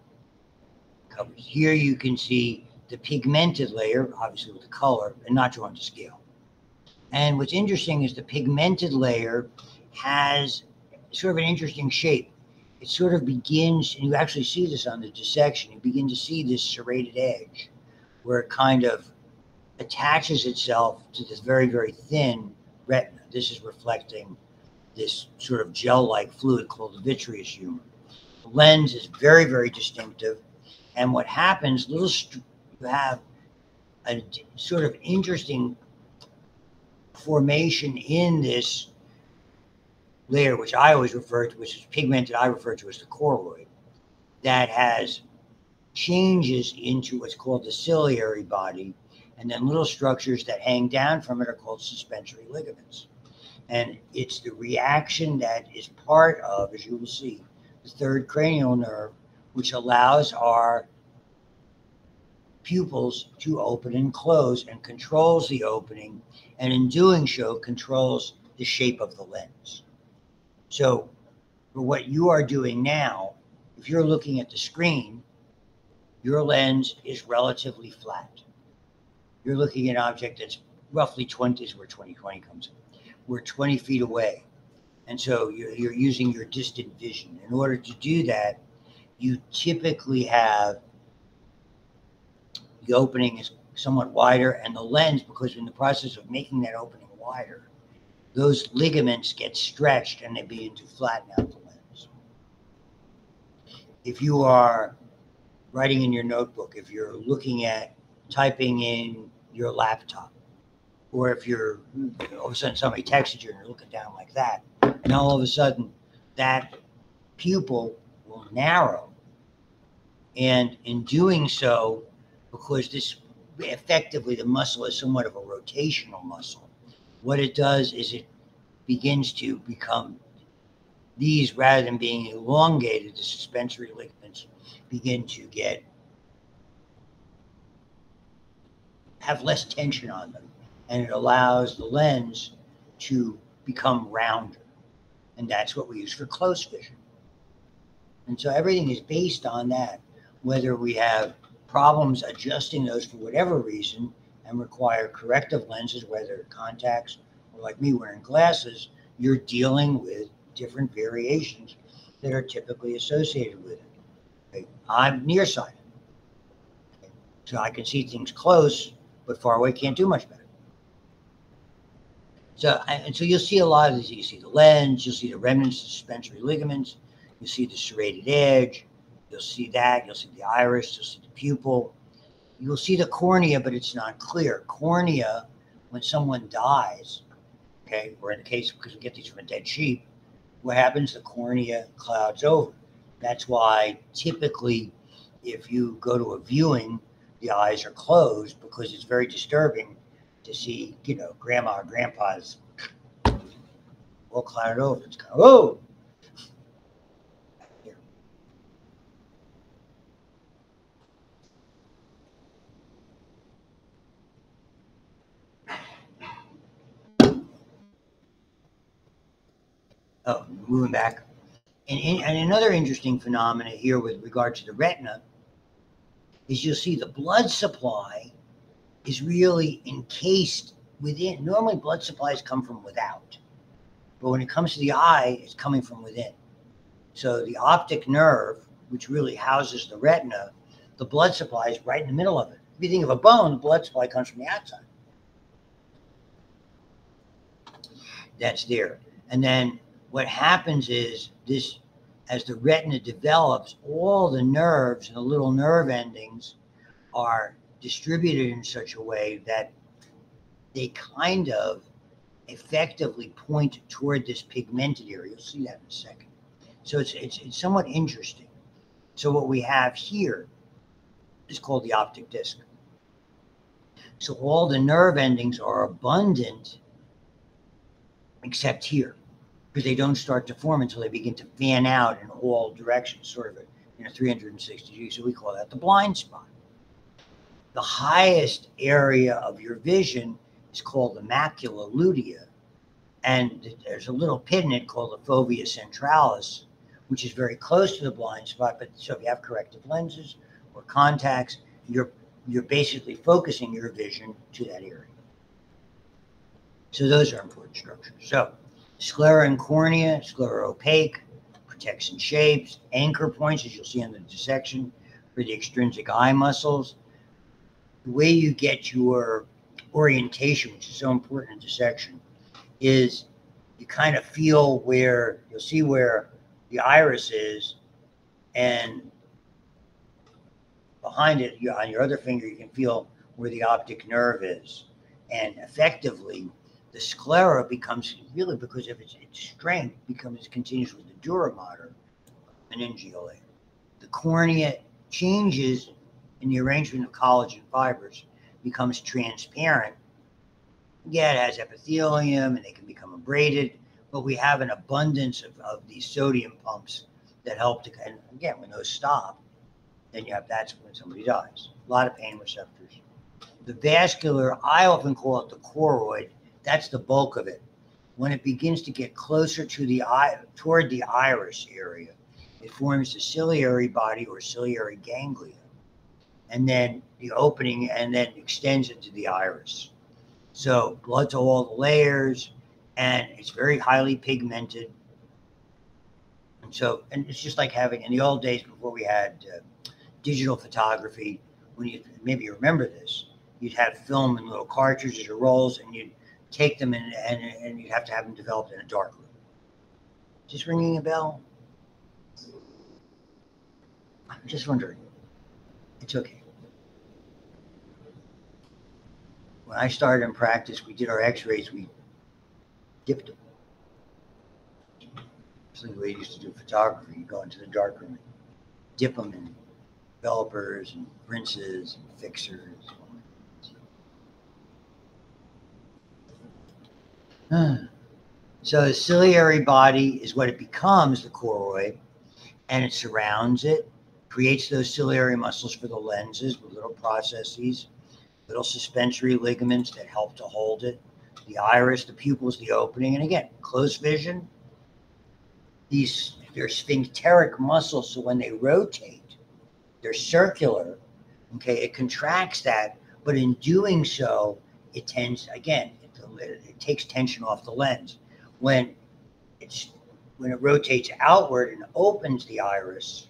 Covered. Here you can see the pigmented layer, obviously with the color, and not drawn to scale. And what's interesting is the pigmented layer has sort of an interesting shape. It sort of begins, and you actually see this on the dissection, you begin to see this serrated edge where it kind of attaches itself to this very, very thin retina. This is reflecting this sort of gel-like fluid called the vitreous humor. The lens is very, very distinctive. And what happens, you have a sort of interesting formation in this layer, which I always refer to, which is pigmented, I refer to as the choroid, that has changes into what's called the ciliary body, and then little structures that hang down from it are called suspensory ligaments. And it's the reaction that is part of, as you will see, the third cranial nerve, which allows our pupils to open and close and controls the opening, and in doing so controls the shape of the lens. So for what you are doing now, if you're looking at the screen, your lens is relatively flat. You're looking at an object that's roughly 20, is where 20/20 comes in. We're 20 feet away. And so you're using your distant vision. In order to do that, you typically have the opening is somewhat wider, and the lens, because in the process of making that opening wider, those ligaments get stretched and they begin to flatten out the lens. If you are writing in your notebook, if you're looking at typing in your laptop, or if you're all of a sudden somebody texted you and you're looking down like that, and all of a sudden that pupil will narrow. And in doing so, because this effectively the muscle is somewhat of a rotational muscle, what it does is it begins to become these, rather than being elongated, the suspensory ligaments begin to have less tension on them, and it allows the lens to become rounder. And that's what we use for close vision. And so everything is based on that, whether we have problems adjusting those for whatever reason and require corrective lenses, whether contacts or like me wearing glasses, you're dealing with different variations that are typically associated with it. Okay? I'm nearsighted, okay? So I can see things close, but far away can't do much better. So you'll see a lot of these. You see the lens, you'll see the remnants of suspensory ligaments, you'll see the serrated edge, you'll see that, you'll see the iris, you'll see the pupil, you'll see the cornea, but it's not clear. Cornea, when someone dies, okay, or in the case, because we get these from a dead sheep, what happens? The cornea clouds over. That's why typically if you go to a viewing, the eyes are closed, because it's very disturbing to see, grandma or grandpa's all clouded over. It's kind of, whoa. Here. Oh, moving back. And another interesting phenomena here with regard to the retina is you'll see the blood supply is really encased within. Normally blood supplies come from without, but when it comes to the eye, it's coming from within. So the optic nerve, which really houses the retina, the blood supply is right in the middle of it. If you think of a bone, the blood supply comes from the outside. That's there. And then what happens is this, as the retina develops, all the nerves and the little nerve endings are distributed in such a way that they kind of effectively point toward this pigmented area. You'll see that in a second. So it's somewhat interesting. So what we have here is called the optic disc. So all the nerve endings are abundant except here, because they don't start to form until they begin to fan out in all directions, sort of in a 360 degrees. So we call that the blind spot. The highest area of your vision is called the macula lutea, and there's a little pit in it called the fovea centralis, which is very close to the blind spot. But so if you have corrective lenses or contacts, you're basically focusing your vision to that area. So those are important structures. So sclera and cornea, sclera opaque, protects and shapes, anchor points, as you'll see on the dissection, for the extrinsic eye muscles. The way you get your orientation, which is so important in dissection, is you kind of feel where, you'll see where the iris is, and behind it, on your other finger, you can feel where the optic nerve is. And effectively, the sclera becomes, really because of its strength, becomes continuous with the dura mater, meningeal layer. The cornea changes in the arrangement of collagen fibers, becomes transparent. Yeah, it has epithelium and they can become abraded, but we have an abundance of these sodium pumps that help to, and again, when those stop, then you have, that's when somebody dies. A lot of pain receptors. The vascular, I often call it the choroid. That's the bulk of it. When it begins to get closer to the eye, toward the iris area, it forms the ciliary body or ciliary ganglia, and then the opening, and then extends into the iris. So blood to all the layers, and it's very highly pigmented. And so, and it's just like having, in the old days before we had digital photography, when you, maybe you remember this, you'd have film in little cartridges or rolls, and you'd take them and you'd have to have them developed in a dark room. Just ringing a bell? I'm just wondering. It's okay. When I started in practice, we did our x-rays, we dipped them. It's the way you used to do photography. You go into the dark room and dip them in developers and rinses and fixers. So the ciliary body is what it becomes, the choroid, and it surrounds it, creates those ciliary muscles for the lenses with little processes, little suspensory ligaments that help to hold it. The iris, the pupils, the opening, and again, close vision. They're sphincteric muscles, so when they rotate, they're circular. Okay, it contracts that, but in doing so, it tends, again, it takes tension off the lens. When it rotates outward and opens the iris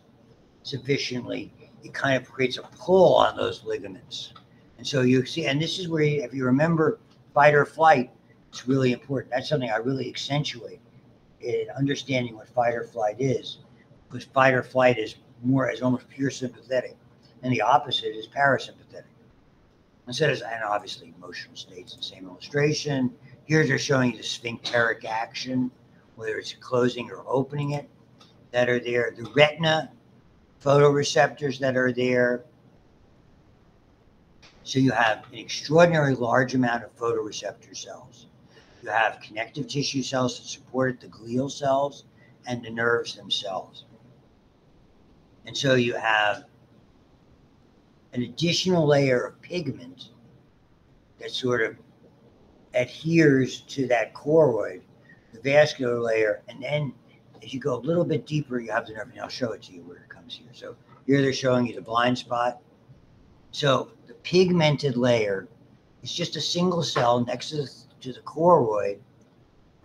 sufficiently, it kind of creates a pull on those ligaments. And so you see, and this is where, if you remember fight or flight, it's really important. That's something I really accentuate in understanding what fight or flight is, because fight or flight is almost pure sympathetic, and the opposite is parasympathetic. And obviously emotional states, the same illustration. Here they're showing you the sphincteric action, whether it's closing or opening it, that are there. The retina photoreceptors that are there. So you have an extraordinarily large amount of photoreceptor cells. You have connective tissue cells that support it, the glial cells, and the nerves themselves. And so you have an additional layer of pigment that sort of adheres to that choroid, the vascular layer, and then as you go a little bit deeper, you have the nerve, and I'll show it to you where it comes here. So here they're showing you the blind spot. So the pigmented layer It's just a single cell next to the choroid,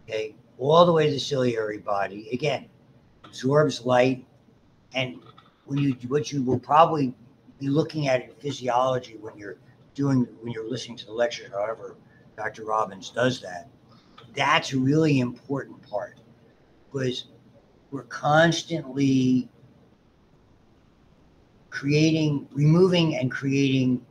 okay, all the way to the ciliary body. Again, absorbs light, and what you will probably be looking at in physiology when you're listening to the lecture, however Dr. Robbins does that, that's a really important part, because we're constantly removing and creating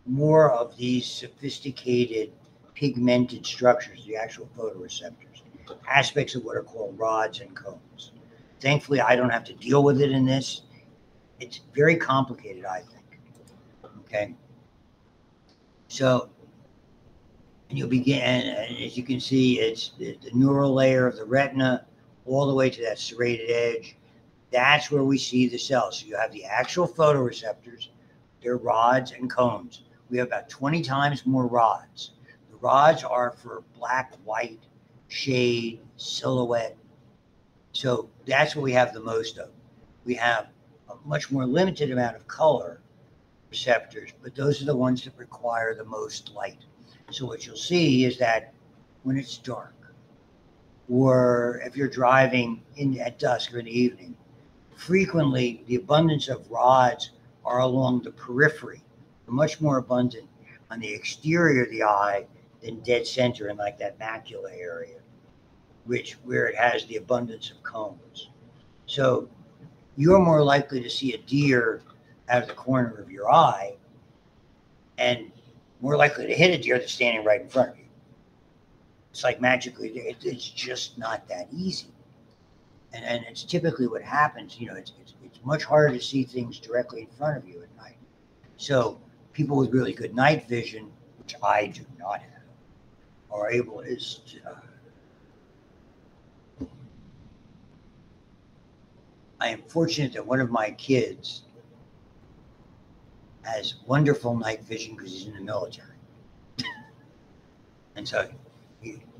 more of these sophisticated pigmented structures, the actual photoreceptors, aspects of what are called rods and cones. Thankfully, I don't have to deal with it in this. It's very complicated, I think. Okay. So, and you'll begin, and as you can see, it's the neural layer of the retina all the way to that serrated edge. That's where we see the cells. So you have the actual photoreceptors, they're rods and cones. We have about 20 times more rods. The rods are for black, white, shade, silhouette. So that's what we have the most of. We have a much more limited amount of color receptors, but those are the ones that require the most light. So what you'll see is that when it's dark, or if you're driving at dusk or in the evening, frequently the abundance of rods are along the periphery. They're much more abundant on the exterior of the eye than dead center in like that macula area, where it has the abundance of cones. So you're more likely to see a deer out of the corner of your eye, and more likely to hit a deer that's standing right in front of you. It's like magically, it's just not that easy. And it's typically what happens. It's much harder to see things directly in front of you at night. So people with really good night vision, which I do not have, are able I am fortunate that one of my kids has wonderful night vision because he's in the military. And so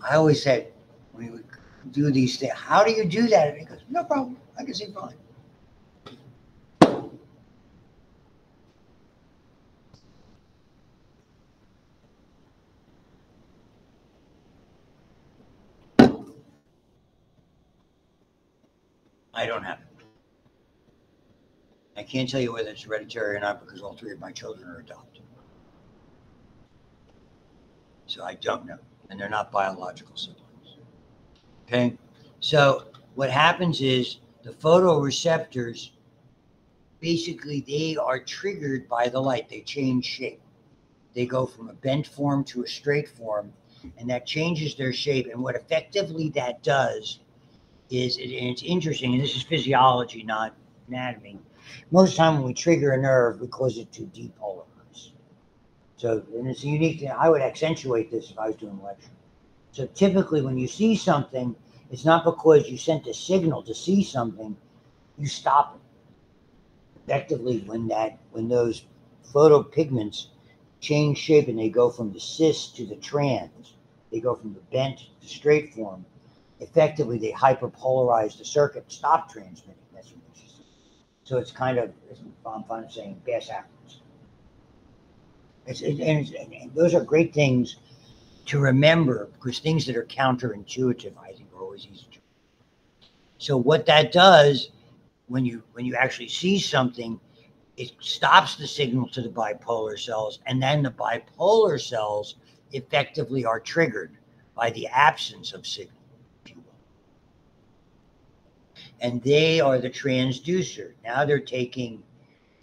I always said, when he would do these things, how do you do that? And he goes, no problem, I can see fine. I don't have it. I can't tell you whether it's hereditary or not because all three of my children are adopted. So I don't know. And they're not biological siblings. Okay? So what happens is the photoreceptors, basically, they are triggered by the light. They change shape. They go from a bent form to a straight form, and that changes their shape. And what effectively that does is, and it's interesting, and this is physiology, not anatomy. Most of the time when we trigger a nerve, we cause it to depolarize. So, and it's a unique thing. I would accentuate this if I was doing a lecture. So typically when you see something, it's not because you sent a signal to see something, you stop it. Effectively, when those photopigments change shape and they go from the cis to the trans, they go from the bent to straight form, effectively they hyperpolarize the circuit, stop transmitting. That's what it is. So it's kind of, I'm fond of saying, bass backwards. And those are great things to remember, because things that are counterintuitive, I think, are always easy to remember. So what that does, when you actually see something, it stops the signal to the bipolar cells, and then the bipolar cells effectively are triggered by the absence of signal, if you will. And they are the transducer. Now they're taking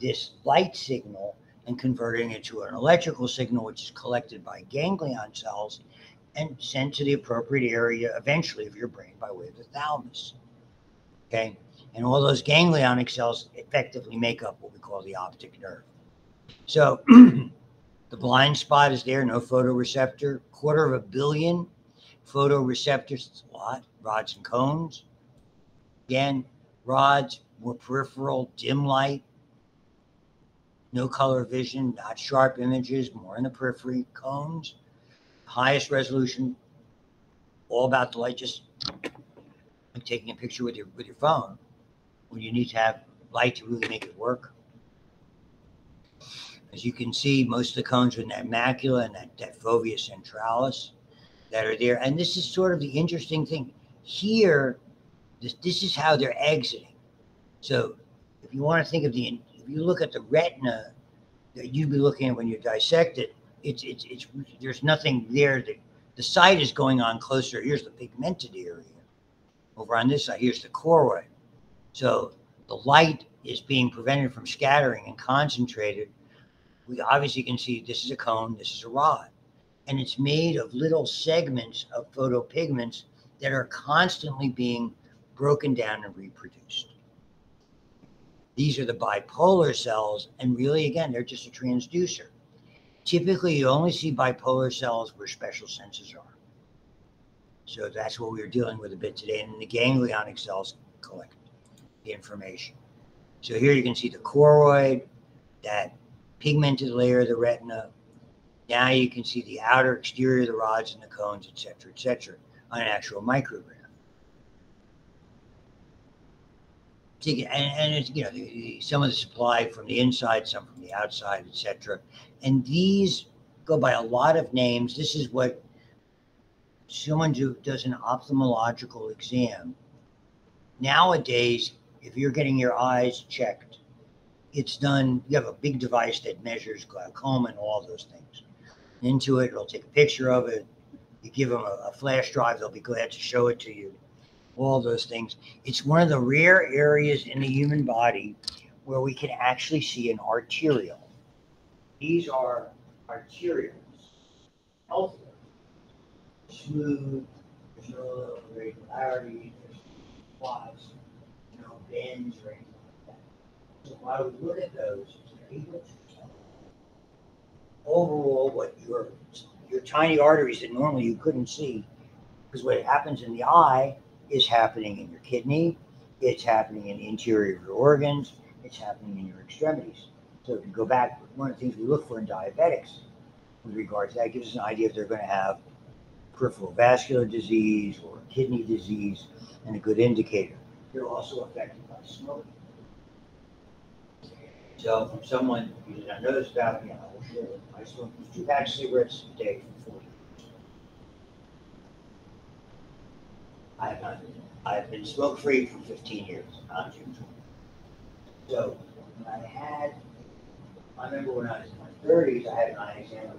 this light signal and converting it to an electrical signal, which is collected by ganglion cells and sent to the appropriate area eventually of your brain by way of the thalamus. Okay? And all those ganglionic cells effectively make up what we call the optic nerve. So the blind spot is there, no photoreceptor, 250 million photoreceptors, it's a lot, rods and cones. Again, rods, more peripheral, dim light, no color vision, not sharp images, more in the periphery. Cones, highest resolution, all about the light, just like taking a picture with your phone when you need to have light to really make it work. As you can see, most of the cones are in that macula and that fovea centralis that are there. And this is sort of the interesting thing. Here, this is how they're exiting. So if you want to think of if you look at the retina that you'd be looking at when you dissect it, there's nothing there. The sight is going on closer. Here's the pigmented area. Over on this side, here's the choroid. So the light is being prevented from scattering and concentrated. We obviously can see this is a cone, this is a rod. And it's made of little segments of photopigments that are constantly being broken down and reproduced. These are the bipolar cells, and really, again, they're just a transducer. Typically, you only see bipolar cells where special senses are. So that's what we were dealing with a bit today, and the ganglionic cells collect the information. So here you can see the choroid, that pigmented layer of the retina. Now you can see the outer exterior of the rods and the cones, et cetera, on an actual micrograph. And it's, you know, some of the supply from the inside, some from the outside, et cetera. And these go by a lot of names. This is what someone does an ophthalmological exam. Nowadays, if you're getting your eyes checked, it's done, you have a big device that measures glaucoma and all those things. Into it, it'll take a picture of it. You give them a flash drive, they'll be glad to show it to you. All those things. It's one of the rare areas in the human body where we can actually see an arteriole. These are arterioles. Healthy. Smooth. There's no irregularity. There's no spots. No bends or anything like that. So while we look at those, you're able to tell overall what your tiny arteries that normally you couldn't see, because what happens in the eye is happening in your kidney, it's happening in the interior of your organs, it's happening in your extremities. So if you go back, one of the things we look for in diabetics with regard to that gives us an idea if they're going to have peripheral vascular disease or kidney disease, and a good indicator. They're also affected by smoking. So from someone you did not notice about me, I will share it. I smoke 2 packs of cigarettes a day for 40 years. I've been smoke-free for 15 years on June 20. So I remember when I was in my 30s, I had an eye exam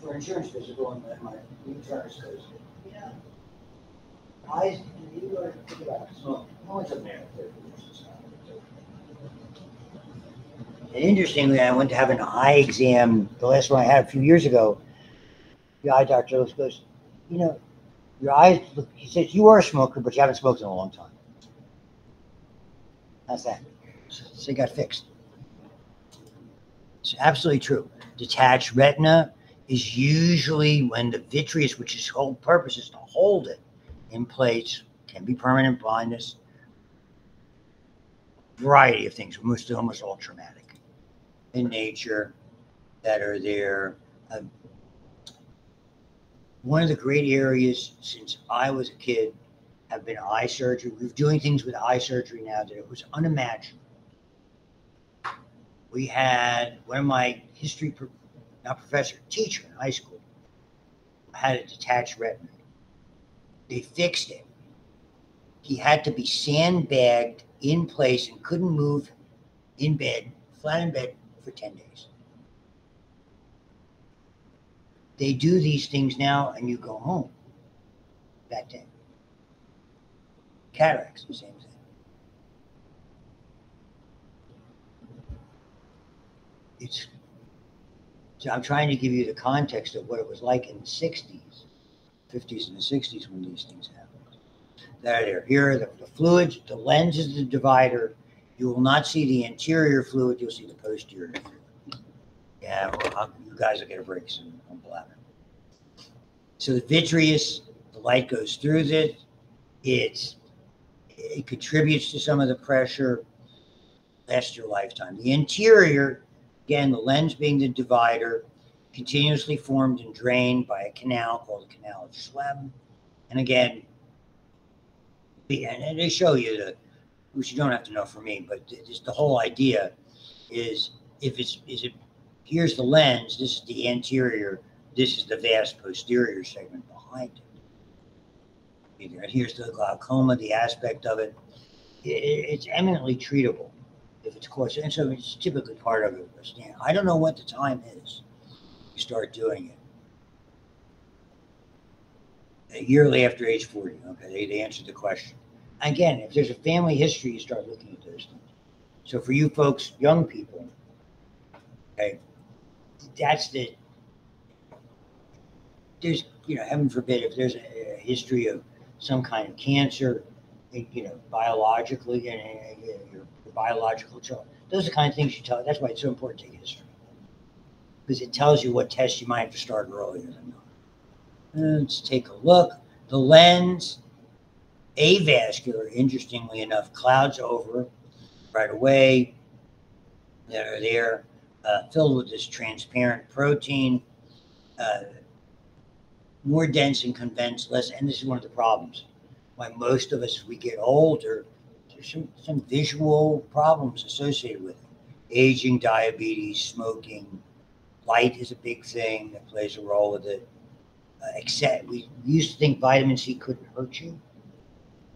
for insurance physical, and my insurance goes, you know, eyes, you go to think about smoking. No one's up there for 30 years. And interestingly, I went to have an eye exam, the last one I had a few years ago. The eye doctor goes, you know, your eyes look, he says, you are a smoker, but you haven't smoked in a long time. How's that? So it got fixed. It's absolutely true. Detached retina is usually when the vitreous, which its whole purpose is to hold it in place, can be permanent blindness, variety of things, almost all traumatic in nature that are there. One of the great areas since I was a kid have been eye surgery. We're doing things with eye surgery now that it was unimaginable. We had one of my history, not professor, teacher in high school, had a detached retina. They fixed it. He had to be sandbagged in place and couldn't move in bed, flat in bed, for 10 days. They do these things now and you go home that day. Cataracts, the same thing. So I'm trying to give you the context of what it was like in the 60s, 50s and the 60s when these things happened. There. Here are the fluids. The lens is the divider. You will not see the anterior fluid. You'll see the posterior fluid. Yeah, well, you guys will get a break soon. I'm blabbing. So the vitreous, the light goes through this. It contributes to some of the pressure, lasts your lifetime. The interior, again, the lens being the divider, continuously formed and drained by a canal called the canal of Schlemm. And again, and they show you which you don't have to know for me, but just the whole idea is is it Here's the lens. This is the anterior. This is the vast posterior segment behind it. Here's the glaucoma, the aspect of it. It's eminently treatable if it's caused. And so it's typically part of it. I don't know what the time is you start doing it. Yearly after age 40. Okay, they answered the question. Again, if there's a family history, you start looking at those things. So for you folks, young people, okay, that's there's, heaven forbid, if there's a history of some kind of cancer, biologically, and your biological child, those are the kind of things you tell. That's why it's so important to take history, because it tells you what tests you might have to start earlier than not. Let's take a look. The lens, avascular, interestingly enough, clouds over right away that are there, filled with this transparent protein, more dense and condensed, less. And this is one of the problems. Why most of us, as we get older, there's some visual problems associated with it. Aging, diabetes, smoking, light is a big thing that plays a role with it. Except we used to think vitamin C couldn't hurt you.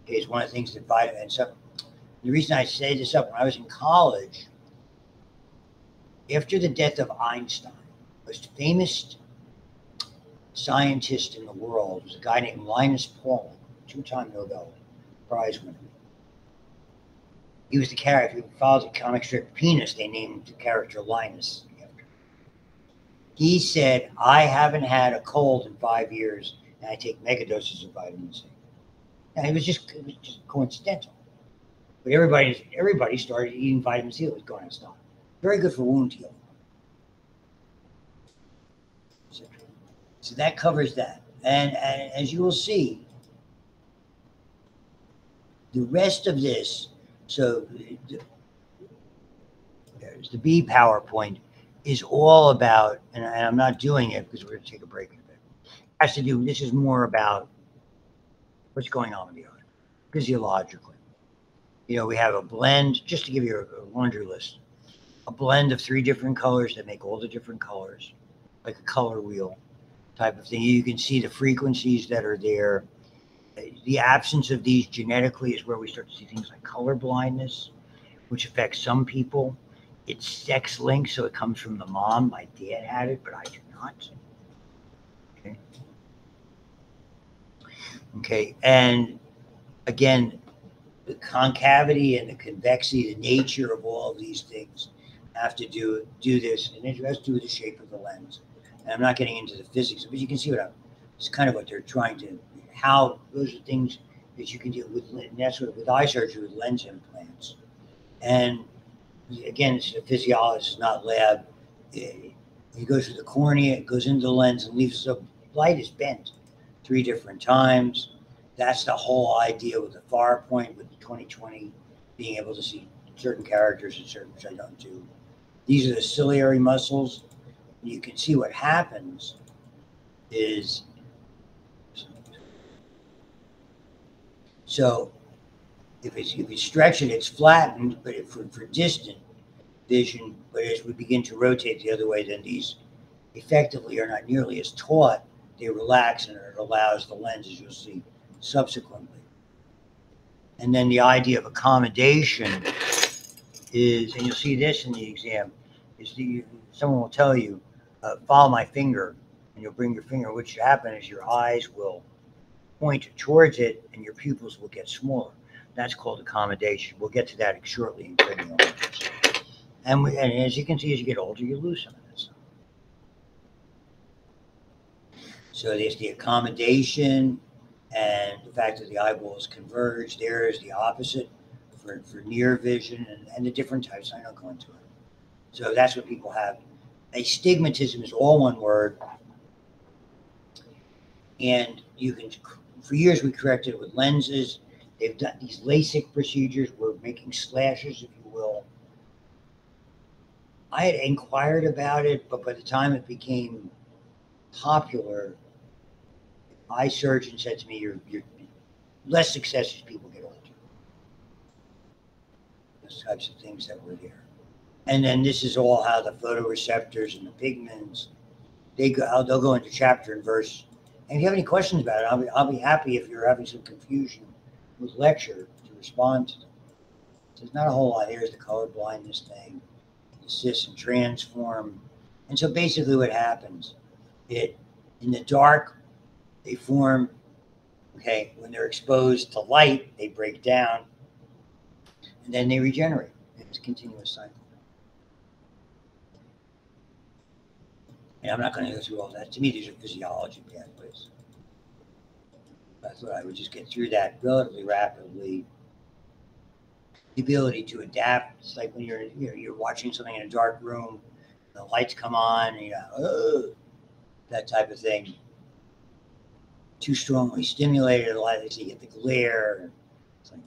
Okay, it's one of the things that vitamin. And so the reason I say this up, when I was in college, after the death of Einstein, the most famous scientist in the world was a guy named Linus Pauling, two-time Nobel Prize winner. He was the character. If you follow the comic strip Penis, they named the character Linus. He said, I haven't had a cold in 5 years, and I take mega doses of vitamin C. Now, it was just coincidental. But everybody started eating vitamin C that was going out of stock. Very good for wound healing. So that covers that. And as you will see, the rest of this, so there's the B PowerPoint, is all about, and I'm not doing it because we're going to take a break in a bit. It has to do, this is more about what's going on with the eye, physiologically. We have a blend, just to give you a laundry list, a blend of 3 different colors that make all the different colors, like a color wheel type of thing. You can see the frequencies that are there. The absence of these genetically is where we start to see things like color blindness, which affects some people. It's sex linked, so it comes from the mom. My dad had it, but I do not. Okay, and again, the concavity and the convexity, the nature of all of these things have to do this, and it has to do with the shape of the lens. And I'm not getting into the physics, but you can see it's kind of what they're trying to, how those are things that you can do with, and that's what with eye surgery, with lens implants. And again, it's a physiologist, not lab. It goes through the cornea, it goes into the lens and leaves, so light is bent 3 different times. That's the whole idea with the far point, with the 20/20, being able to see certain characters and certain, which I don't do. These are the ciliary muscles. You can see what happens is, so if you stretch it, it's flattened, but for distant vision, but as we begin to rotate the other way, then these effectively are not nearly as taut. They relax, and it allows the lens, as you'll see subsequently. And then the idea of accommodation is, and you'll see this in the exam, is someone will tell you, follow my finger, and you'll bring your finger. What should happen is your eyes will point towards it, and your pupils will get smaller. That's called accommodation. We'll get to that shortly in craniology. And as you can see, as you get older, you lose some of that stuff. So there's the accommodation and the fact that the eyeballs converge. There is the opposite for near vision and the different types. I don't go into it. So that's what people have. Astigmatism is all one word. And you can, for years we corrected it with lenses. They've done these LASIK procedures. We're making slashes, if you will. I had inquired about it, but by the time it became popular, eye surgeon said to me, you're less success as people get older. Those types of things that were there. And then this is all how the photoreceptors and the pigments, they'll go into chapter and verse. And if you have any questions about it, I'll be happy if you're having some confusion with lecture to respond to them. So there's not a whole lot. Here's the color blindness thing, the cis and transform. And so basically what happens, in the dark, they form, okay, when they're exposed to light, they break down, and then they regenerate. It's a continuous cycle. And I'm not going to go through all that. To me, these are physiology pathways. I thought I would just get through that relatively rapidly. The ability to adapt. It's like when you're watching something in a dark room, the lights come on, and that type of thing. Too strongly stimulated, the light, so you get the glare. It's like,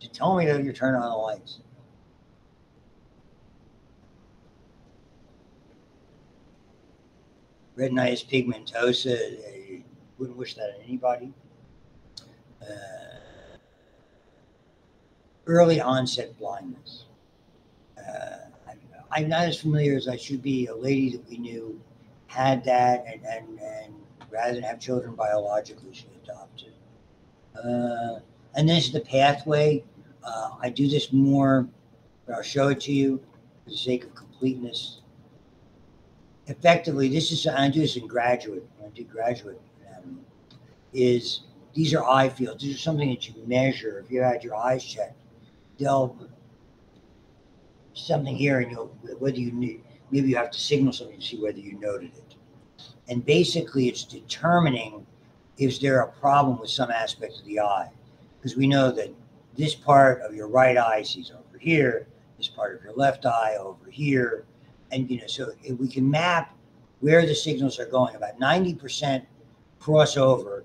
just tell me that you're turning on the lights. Retinitis pigmentosa, wouldn't wish that on anybody. Early onset blindness. I'm not as familiar as I should be. A lady that we knew had that, and rather than have children biologically, she adopted. And this is the pathway. I do this more, but I'll show it to you for the sake of completeness. Effectively, I do this in graduate. When I do graduate anatomy, these are eye fields. These are something that you measure. If you had your eyes checked, they'll something here, and maybe you have to signal something to see whether you noted it. And basically, it's determining is there a problem with some aspect of the eye, because we know that this part of your right eye sees over here, this part of your left eye over here, and so if we can map where the signals are going, about 90% crossover,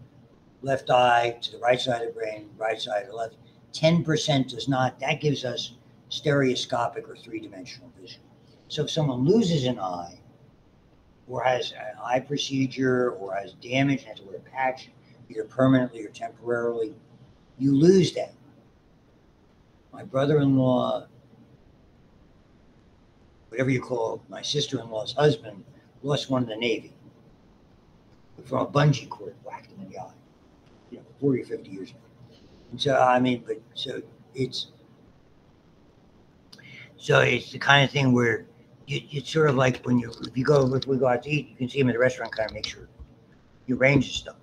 left eye to the right side of the brain, right side to the left. 10% does not. That gives us stereoscopic or three-dimensional vision. So if someone loses an eye, or has an eye procedure, or has damage and has to wear a patch, either permanently or temporarily, you lose that. My brother-in-law, whatever you call my sister-in-law's husband, lost one in the Navy from a bungee cord whacked him in the eye, 40 or 50 years ago. And so, it's the kind of thing where it's sort of like if we go out to eat, you can see them in the restaurant, kind of make sure you arrange the stuff.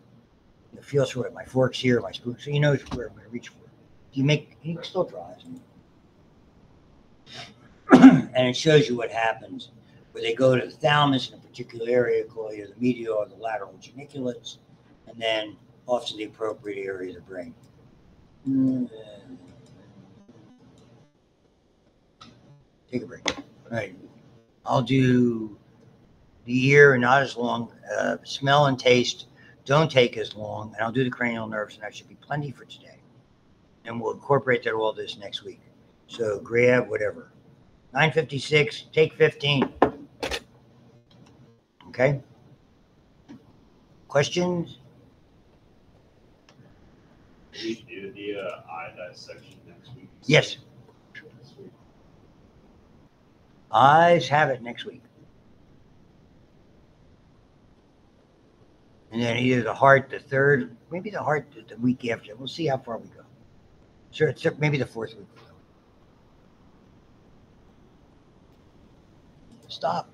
You feel for it. My fork's here, my spoon, so you know where I'm going to reach for. You can still draw, and it shows you what happens where they go to the thalamus in a particular area called either the medial or the lateral geniculate, and then off to the appropriate area of the brain. Take a break. All right. I'll do the ear, not as long. Smell and taste don't take as long. And I'll do the cranial nerves, and that should be plenty for today. And we'll incorporate all this next week. So grab whatever. 9:56, take 15. Okay? Questions? Can we do the eye dissection next week? Yes. Eyes have it next week. And then either the heart, the third, maybe the heart the week after. We'll see how far we go. Sure, maybe the fourth week. Stop.